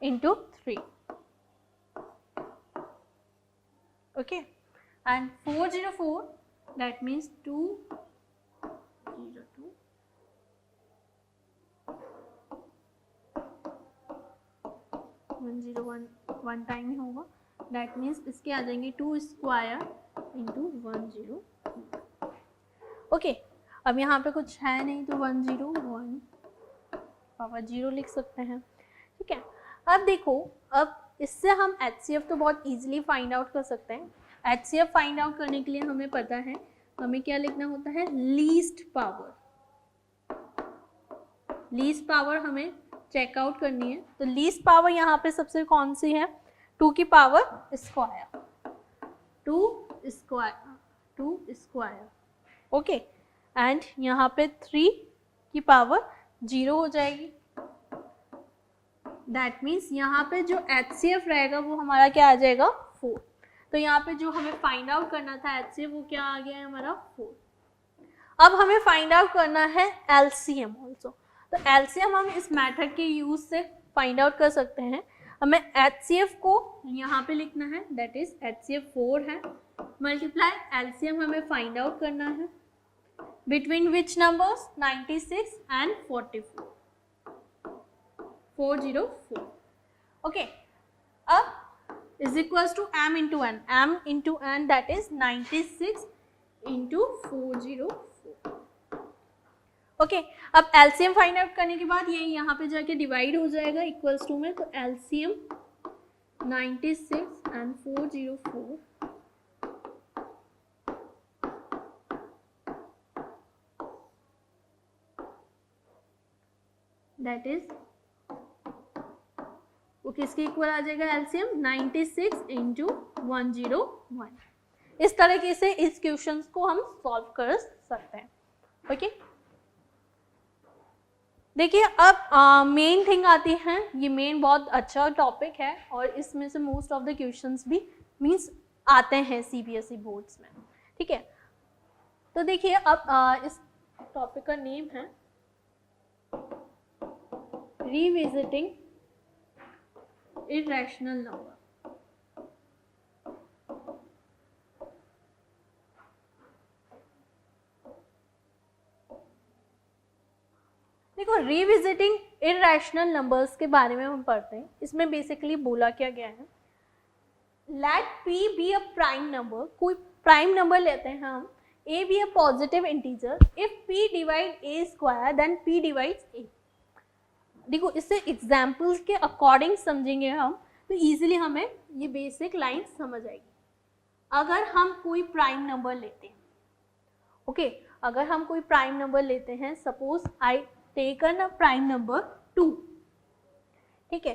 into 3, okay, and 404 that means 202 101 one time ही होगा, दैट मीन्स इसके आ जाएंगे 2 स्क्वायर इंटू 101। ओके अब यहाँ पे कुछ है नहीं तो 101 पावर 0 लिख सकते हैं, ठीक है। अब देखो, अब इससे हम HCF तो बहुत इजीली फाइंड आउट कर सकते हैं। HCF फाइंड आउट करने के लिए हमें पता है हमें क्या लिखना होता है, लीस्ट पावर। लीस्ट पावर हमें चेकआउट करनी है, तो लीस्ट पावर यहाँ पे सबसे कौन सी है, 2 की power square, 2 square, okay, and यहाँ पे 3 की पावर 0 हो जाएगी। दैट मीन्स यहाँ पे जो HCF रहेगा वो हमारा क्या आ जाएगा, 4। तो यहाँ पे जो हमें फाइंड आउट करना था HCF वो क्या आ गया है हमारा, 4। अब हमें फाइंड आउट करना है LCM ऑल्सो। तो LCM हम इस मेथड के यूज से फाइंड आउट कर सकते हैं। हमें HCF को यहाँ पे लिखना है, दैट इज HCF 4 है, मल्टीप्लाई LCM हमें फाइंड आउट करना है between which numbers, 96 and 44, 404, okay। अब is equals to m into n, that is 96 into 404, okay। अब LCM फाइंड आउट करने के बाद ये यहाँ पे जाके डिवाइड हो जाएगा इक्वल्स टू में, तो LCM 96 and 404 दैट इज वो किसके इक्वल आ जाएगा, LCM 96 इंटू 101। इस तरीके से इस क्वेश्चंस को हम सॉल्व कर सकते हैं, ओके। देखिए अब मेन थिंग आती है, ये मेन बहुत अच्छा टॉपिक है और इसमें से मोस्ट ऑफ द क्वेश्चंस भी मीन्स आते हैं CBSE बोर्ड्स में, ठीक है। तो देखिए अब इस टॉपिक का नेम है revisiting irrational number। देखो रिविजिटिंग इरेशनल नंबर्स के बारे में हम पढ़ते हैं। इसमें बेसिकली बोला क्या गया है, let P be a prime number, कोई प्राइम नंबर लेते हैं हम, A be a positive integer, if P divide A square then P divides A। देखो इससे एग्जाम्पल्स के अकॉर्डिंग समझेंगे हम तो इजीली हमें ये बेसिक लाइन समझ आएगी। अगर हम कोई प्राइम नंबर लेते हैं, ओके, अगर हम कोई प्राइम नंबर लेते हैं, suppose I taken a prime number 2, ठीक है,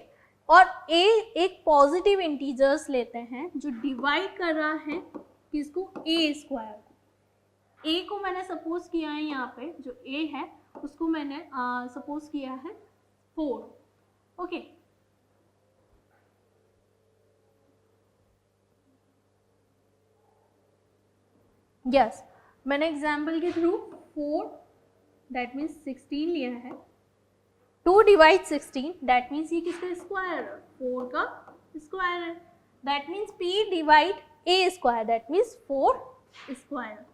और A एक पॉजिटिव इंटीजर्स लेते हैं जो डिवाइड कर रहा है किसको, A स्क्वायर को। A को मैंने सपोज किया है, यहाँ पे जो A है उसको मैंने सपोज किया है 4, ओके। यस, मैंने एग्जाम्पल के थ्रू 4 दैट मीन्स 16 लिया है, 2 डिवाइड 16 दैट मीन्स ये किसका स्क्वायर है, 4 का स्क्वायर है, that means P divide A square that means 4 square,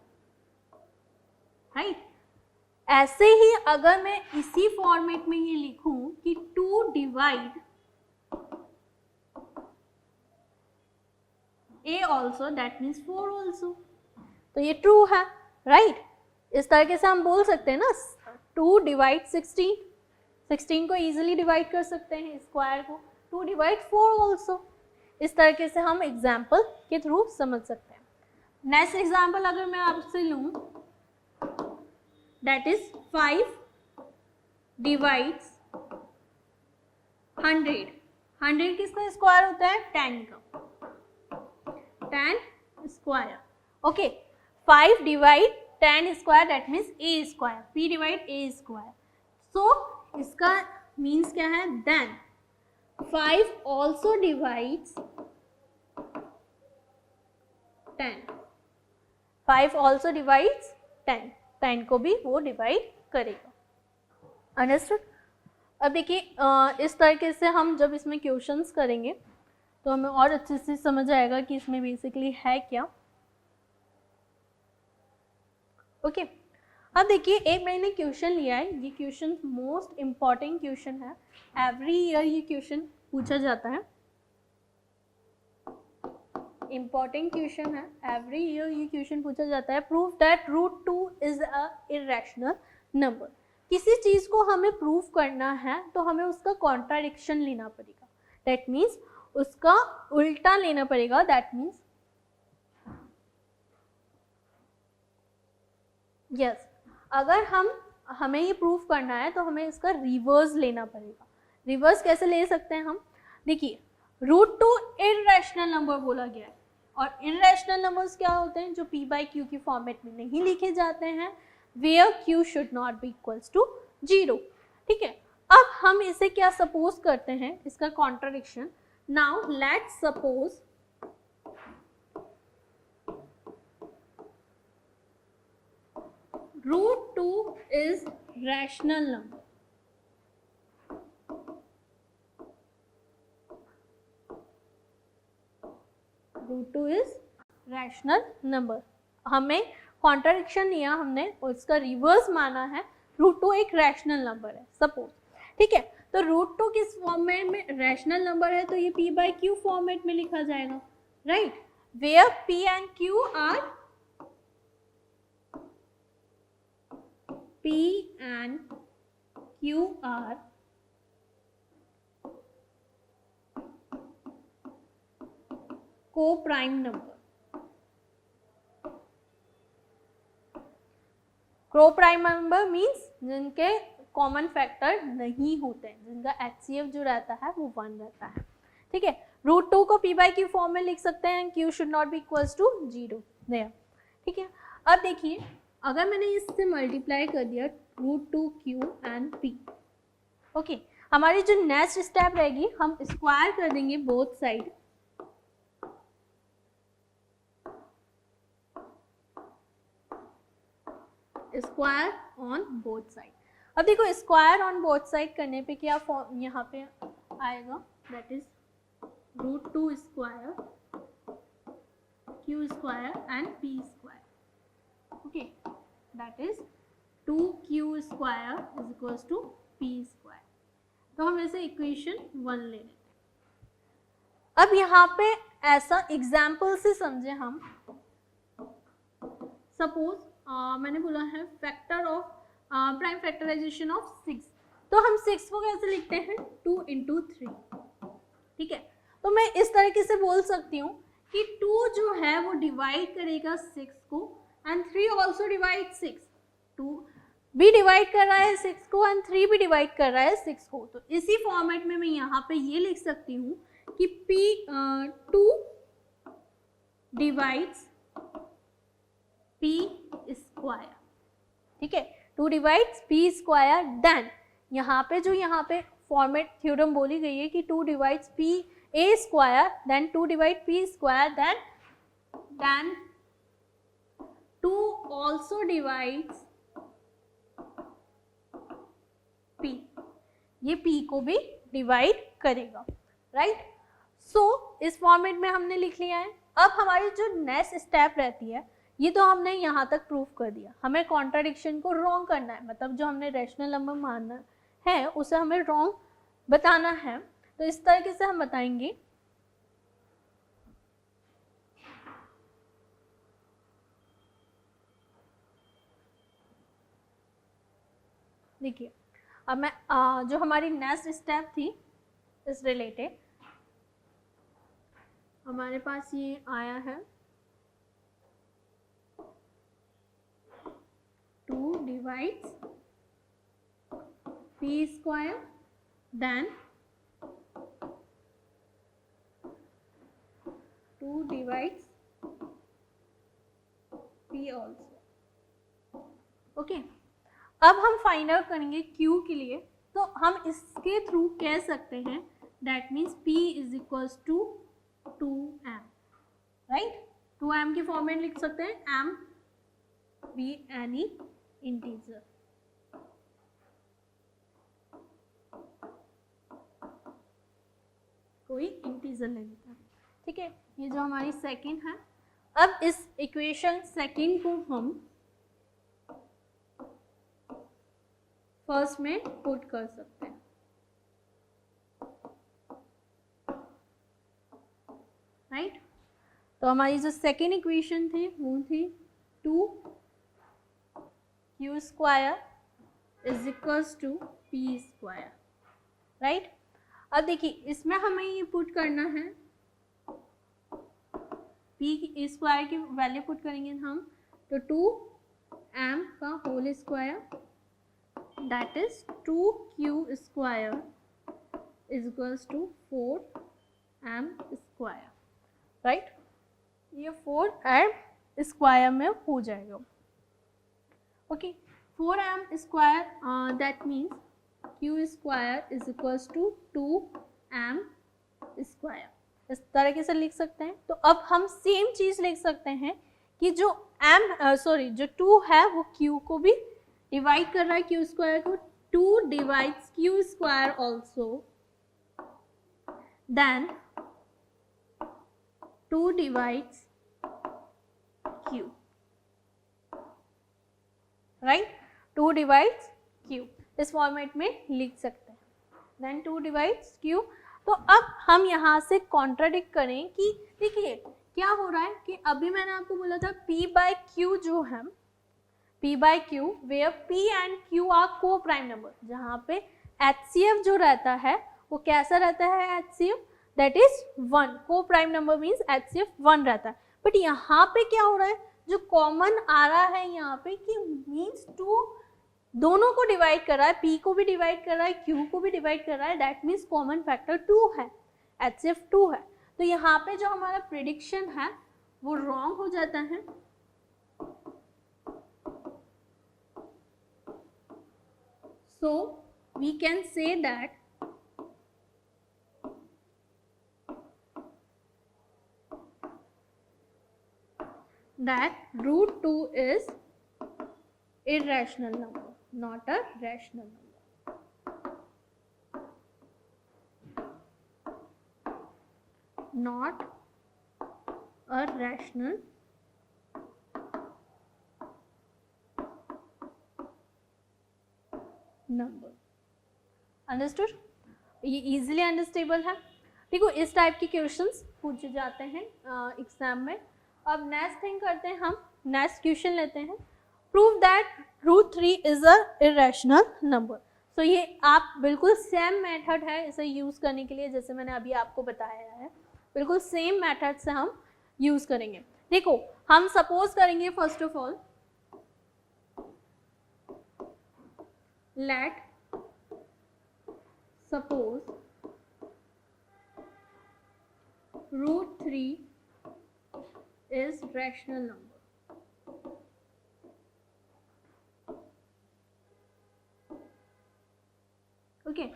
right. ऐसे ही अगर मैं इसी फॉर्मेट में ये लिखूं कि 2 divide A also that means 4 also, तो ये ट्रू है, राइट। इस तरीके से हम बोल सकते हैं ना 2 डिवाइड 16, 16 को इजीली डिवाइड कर सकते हैं स्क्वायर को, 2 डिवाइड 4 ऑल्सो। इस तरीके से हम एग्जाम्पल के थ्रू समझ सकते हैं। नेक्स्ट एग्जाम्पल अगर मैं आपसे लूँ, दैट इज 5 डिवाइड्स 100। 100 किसका स्क्वायर होता है? 10 का, 10 square. Okay, 5 divide 10 square that means a square, p divide a square. So इसका मीन्स क्या है? Then 5 also divides 10, 5 also divides 10, 10 को भी वो डिवाइड करेगा। अंडरस्टूड? अब देखिए इस तरीके से हम जब इसमें क्वेश्चंस करेंगे तो हमें और अच्छे से समझ आएगा कि इसमें बेसिकली है क्या। ओके, अब देखिए एक मैंने क्वेश्चन लिया है, ये क्वेश्चन मोस्ट इम्पॉर्टेंट क्वेश्चन है, एवरी ईयर ये क्वेश्चन पूछा जाता है, इम्पॉर्टेंट क्वेश्चन है, एवरी ईयर ये क्वेश्चन पूछा जाता है। Prove that root 2 is a irrational number. किसी चीज को हमें प्रूव करना है तो हमें उसका कॉन्ट्राडिक्शन लेना पड़ेगा, दैट मीन्स उसका उल्टा लेना पड़ेगा। दैट मीन्स यस, अगर हमें ये प्रूव करना है तो हमें इसका रिवर्स लेना पड़ेगा। रिवर्स कैसे ले सकते हैं हम? देखिए रूट 2 इरेशनल नंबर बोला गया है, और इरेशनल नंबर्स क्या होते हैं? जो p बाई क्यू की फॉर्मेट में नहीं लिखे जाते हैं, where q should not be equals to 0। ठीक है, अब हम इसे क्या सपोज करते हैं, इसका contradiction. Now let's suppose root 2 is rational number. Root 2 is rational number, हमें कॉन्ट्राडिक्शन लिया हमने और इसका रिवर्स माना है, रूट 2 एक रैशनल नंबर है सपोज। ठीक है, तो रूट 2 किस फॉर्मेट में रैशनल नंबर है? तो ये p बाई क्यू फॉर्मेट में लिखा जाएगा, right, where p and q are p and q are co-prime number। co-prime number means जिनके कॉमन फैक्टर नहीं होते हैं, जिनका HCF जो रहता है वो 1 रहता है। ठीक है, रूट 2 को p बाई क्यू फॉर्म में लिख सकते हैं, q should not be equals to 0 there. ठीक है, अब देखिए अगर मैंने इससे मल्टीप्लाई कर दिया root 2 q and p, okay, हमारी जो नेक्स्ट स्टेप रहेगी हम स्क्वायर कर देंगे both side. Square on both side. अब देखो स्क्वायर ऑन बोथ साइड करने पे क्या फॉर्म यहाँ पे आएगा, that is root 2 square q square and p square. Okay, that is 2q square is equals to p square. तो हम ऐसे इक्वेशन 1 ले लेते हैं। अब यहाँ पे ऐसा एग्जाम्पल से समझे हम, सपोज मैंने बोला है factor of prime factorization of 6, तो हम 6 को कैसे लिखते हैं? 2 इंटू 3। ठीक है, तो मैं इस तरीके से बोल सकती हूँ कि 2 जो है वो डिवाइड करेगा 6 को एंड 3 ऑल्सो डिवाइड 6। 2 भी डिवाइड कर रहा है 6 को एंड 3 भी डिवाइड कर रहा है 6 को। तो इसी फॉर्मेट में मैं यहाँ पे ये लिख सकती हूँ कि 2 डिवाइड्स p स्क्वायर। ठीक है, 2 डिवाइड्स p स्क्वायर। देन यहाँ पे फॉर्मेट थ्योरम बोली गई है कि 2 divides p a square, then 2 divide p square, then 2 also divides p, ये p को भी डिवाइड करेगा, राइट। सो इस फॉर्मेट में हमने लिख लिया है। अब हमारी जो नेक्स्ट स्टेप रहती है, ये तो हमने यहाँ तक प्रूफ कर दिया, हमें कॉन्ट्राडिक्शन को रॉन्ग करना है, मतलब जो हमने रैशनल नंबर मानना है उसे हमें रॉन्ग बताना है। तो इस तरीके से हम बताएंगे देखिए अब मैं जो हमारी नेक्स्ट स्टेप थी इस रिलेटेड, हमारे पास ये आया है 2 divides p square then 2 divides p also. Okay, अब हम फाइंड आउट करेंगे q के लिए, तो हम इसके थ्रू कह सकते हैं that means p is equals to 2m, right. 2m की फॉर्मेट लिख सकते हैं, m be any integer। कोई इंटीजर ले लेते हैं, ठीक है। ये जो हमारी सेकंड है, अब इस इक्वेशन सेकंड को हम फर्स्ट में पुट कर सकते हैं, राइट। तो हमारी जो सेकंड इक्वेशन थी वो थी 2q square is equals to p square, right. अब देखिए इसमें हमें ये पुट करना है, p स्क्वायर की वैल्यू पुट करेंगे हम, तो 2m का whole square that is 2q square is equals to 4m square, right. ये 4m स्क्वायर में हो जाएगा। Okay, 4m square that means q square is equals to 2m square, इस तरीके से लिख सकते हैं। तो अब हम सेम चीज लिख सकते हैं कि जो जो 2 है वो q को भी डिवाइड कर रहा है, q स्क्वायर को, 2 divides q square also, then 2 divides q, right. 2 divides q इस फॉर्मेट में लिख सकते हैं, देन 2 डिवाइड्स q। तो अब हम यहाँ से कॉन्ट्राडिक्ट करें कि देखिए क्या हो रहा है कि अभी मैंने आपको बोला था p बाय q जो है, p by q where p and q are coprime number, जहाँ पे HCF जो रहता है वो कैसा रहता है, HCF दैट इज 1, को प्राइम नंबर मीन्स HCF 1 रहता है। बट यहाँ पे क्या हो रहा है, जो कॉमन आ रहा है यहाँ पे कि मीन्स 2 दोनों को डिवाइड कर रहा है, p को भी डिवाइड कर रहा है, q को भी डिवाइड कर रहा है, दैट मीन्स कॉमन फैक्टर 2 है, HCF 2 है। तो यहाँ पे जो हमारा प्रिडिक्शन है वो रॉन्ग हो जाता है। So we can say that root 2 is irrational number, not a rational number, not a rational number। Understood, ये इजीली अंडरस्टेबल है। देखो इस टाइप के क्वेश्चंस पूछे जाते हैं एग्जाम में। अब नेक्स्ट थिंग करते हैं, हम नेक्स्ट क्वेश्चन लेते हैं, prove that root 3 is a irrational number. तो ये आप बिल्कुल सेम मेथड है इसे यूज़ करने के लिए, जैसे मैंने अभी आपको बताया है, बिल्कुल सेम मेथड से हम यूज़ करेंगे। देखो हम सपोज करेंगे first of all, let suppose root 3 is rational number। ओके,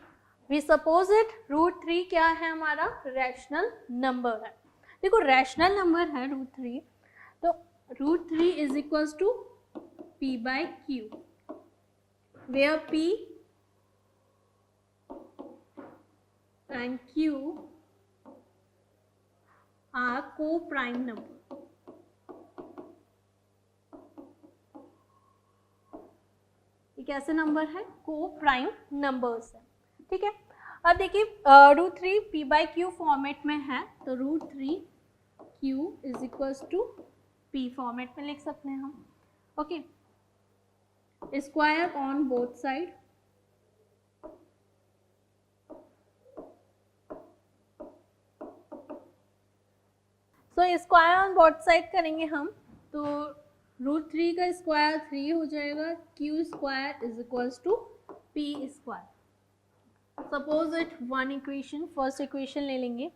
we suppose it root 3 क्या है हमारा, रैशनल नंबर है। देखो रैशनल नंबर है रूट 3, तो root 3 is equals to p by q, where p and q are co-prime number। ये कैसे नंबर है, co-prime numbers है, ठीक है। अब देखिए root 3 p by q format में है, तो root 3 q is equals to p format में लिख सकते हैं हम। Okay, square on both side, so square on both side करेंगे हम, तो √3 का स्क्वायर 3 हो जाएगा, q square is equals to p square. Suppose it one equation, first equation ले लेंगे,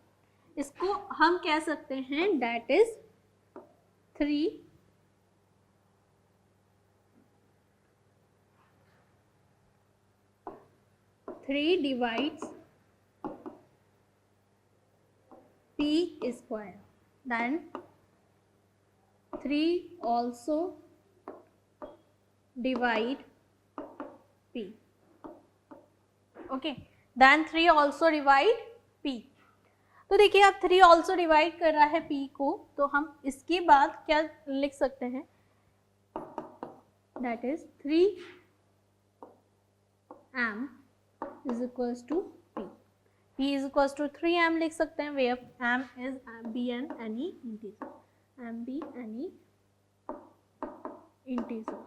इसको हम कह सकते हैं that is 3 divides p square, then 3 also divide p, okay, then 3 also divide p। तो देखिए अब 3 also divide कर रहा है p को, तो हम इसके बाद क्या लिख सकते हैं, that is 3m is equals to p। p is equals to 3m लिख सकते हैं, where m is be an any integer, m be any integer,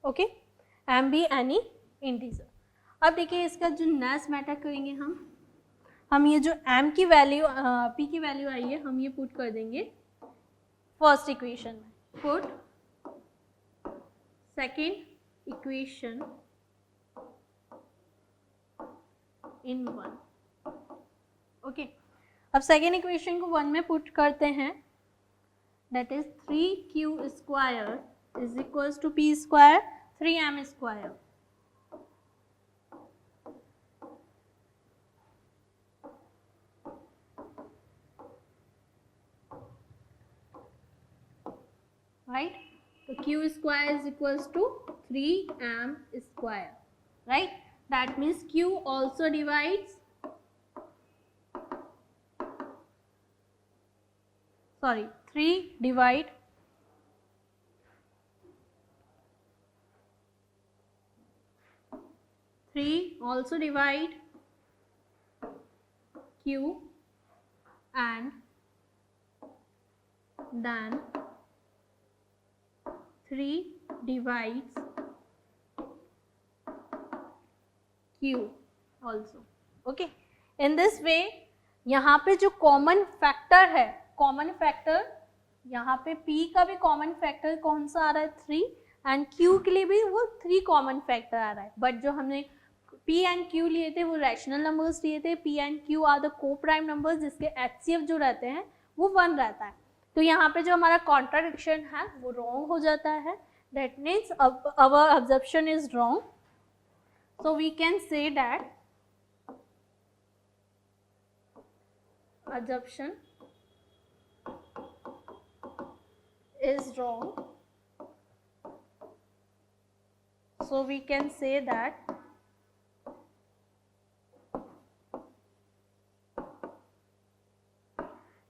okay, m be any integer। अब देखिए इसका जो नेक्स्ट मैटर करेंगे हम ये जो m की वैल्यू p की वैल्यू आई है, हम ये पुट कर देंगे फर्स्ट इक्वेशन में, put second equation in 1, okay. अब सेकेंड इक्वेशन को 1 में पुट करते हैं, that is 3q square is equals to p square 3m square, right. तो q square is equals to 3m square, right. That means q also divides, sorry, 3 divide 3 also divide q, and then 3 divides q also, okay। in this way यहाँ पे जो common factor है, common factor यहाँ पे p का भी common factor कौन सा आ रहा है 3, एंड q के लिए भी वो 3 कॉमन फैक्टर आ रहा है, बट जो हमने p एंड q लिए थे वो रैशनल नंबर्स लिए थे, p and q are the coprime numbers जिसके HCF जो रहते हैं वो 1 रहता है। तो यहाँ पे जो हमारा कॉन्ट्राडिक्शन है वो रॉन्ग हो जाता है, that means our observation is wrong. So we can say that assumption is wrong. So we can say that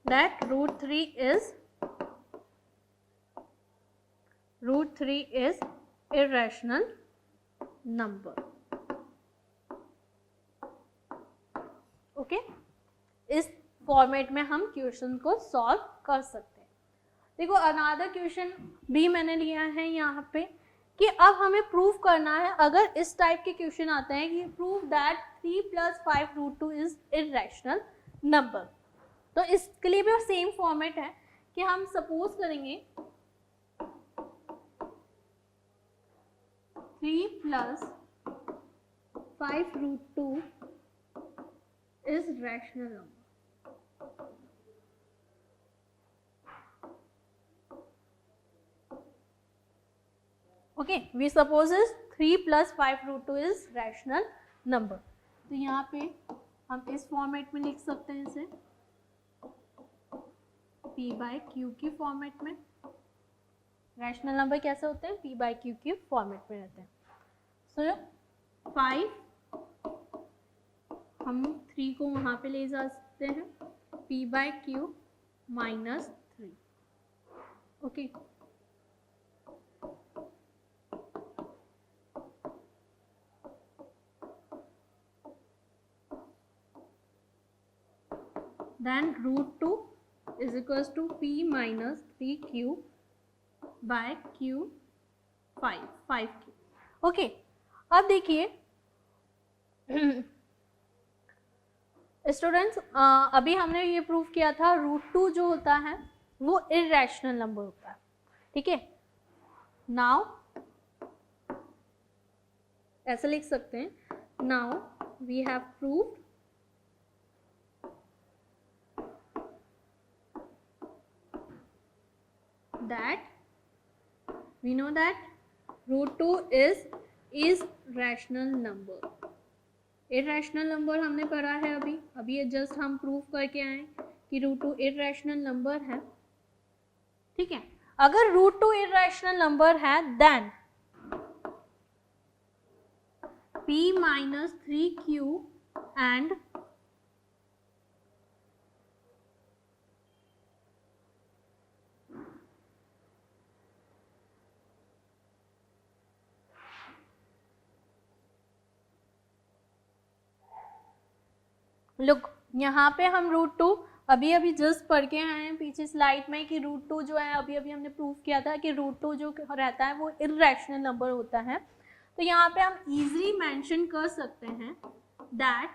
√3 is irrational number, okay. इस फॉर्मेट में हम क्वेश्चन को सॉल्व कर सकते हैं। देखो अनदर क्वेश्चन भी मैंने लिया है यहाँ पे कि अब हमें प्रूव करना है, अगर इस टाइप के क्वेश्चन आते हैं कि prove that 3 + 5√2 is irrational number, तो इसके लिए भी सेम फॉर्मेट है कि हम सपोज करेंगे 3 + 5√2 is rational number, okay, we suppose is 3 + 5√2 is rational number। तो यहाँ पे हम इस फॉर्मेट में लिख सकते हैं इसे p/q की फॉर्मेट में। रैशनल नंबर कैसे होते हैं, p/q की फॉर्मेट में रहते हैं। सो 5 हम 3 को वहाँ पे ले जा सकते हैं, p/q -3, okay. Then √2 is equals to p - 3q by q 5q, okay. अब देखिए स्टूडेंट्स अभी हमने ये प्रूव किया था √2 जो होता है वो इरेशनल नंबर होता है, ठीक है। नाउ ऐसे लिख सकते हैं, now we have proved that we know that √2 is rational number। irrational number हमने पढ़ा है अभी ये जस्ट हम प्रूव करके आए कि √2 irrational नंबर है, ठीक है। अगर √2 irrational नंबर है then p minus 3q and look यहाँ पे हम √2 अभी जस्ट पढ़ के आए हैं पीछे स्लाइड में कि √2 जो है अभी हमने प्रूव किया था कि √2 जो रहता है वो इरेशनल नंबर होता है। तो यहाँ पे हम इजीली मेंशन कर सकते हैं that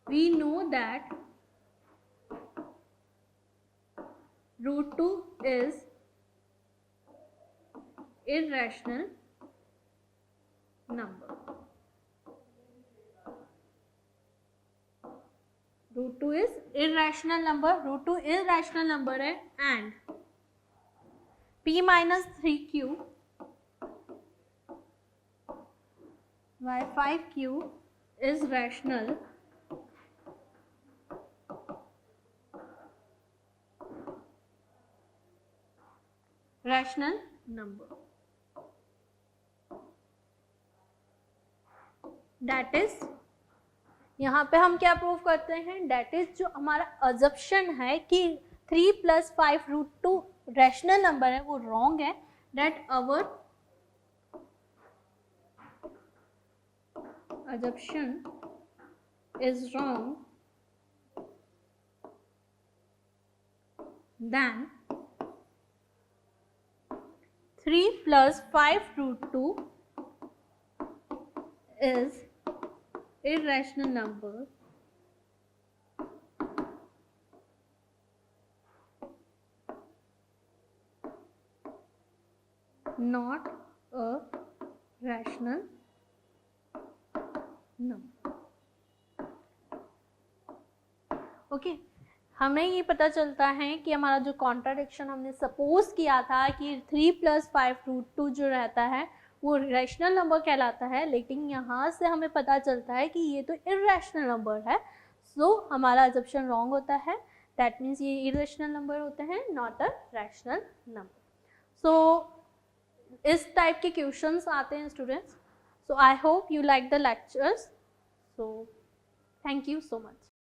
we know that √2 is irrational number. √2 is irrational number, √2 irrational number है and p minus 3q by 5q is rational number, that is यहाँ पे हम क्या प्रूव करते हैं, डेट इज जो हमारा अजप्शन है कि 3 + 5 √2 रैशनल नंबर है वो रॉन्ग है, that our assumption is wrong then 3 + 5 √2 is irrational number not a rational number। Okay हमें ये पता चलता है कि हमारा जो कॉन्ट्राडिक्शन हमने सपोज किया था कि 3 + 5 √2 जो रहता है वो रैशनल नंबर कहलाता है, लेकिन यहाँ से हमें पता चलता है कि ये तो इरेशनल नंबर है, सो हमारा अजप्शन रॉन्ग होता है। दैट मीन्स ये इरेशनल नंबर होते हैं, नॉट अ रैशनल नंबर। सो इस टाइप के क्वेश्चंस आते हैं students. So I hope you like the lectures. So thank you so much.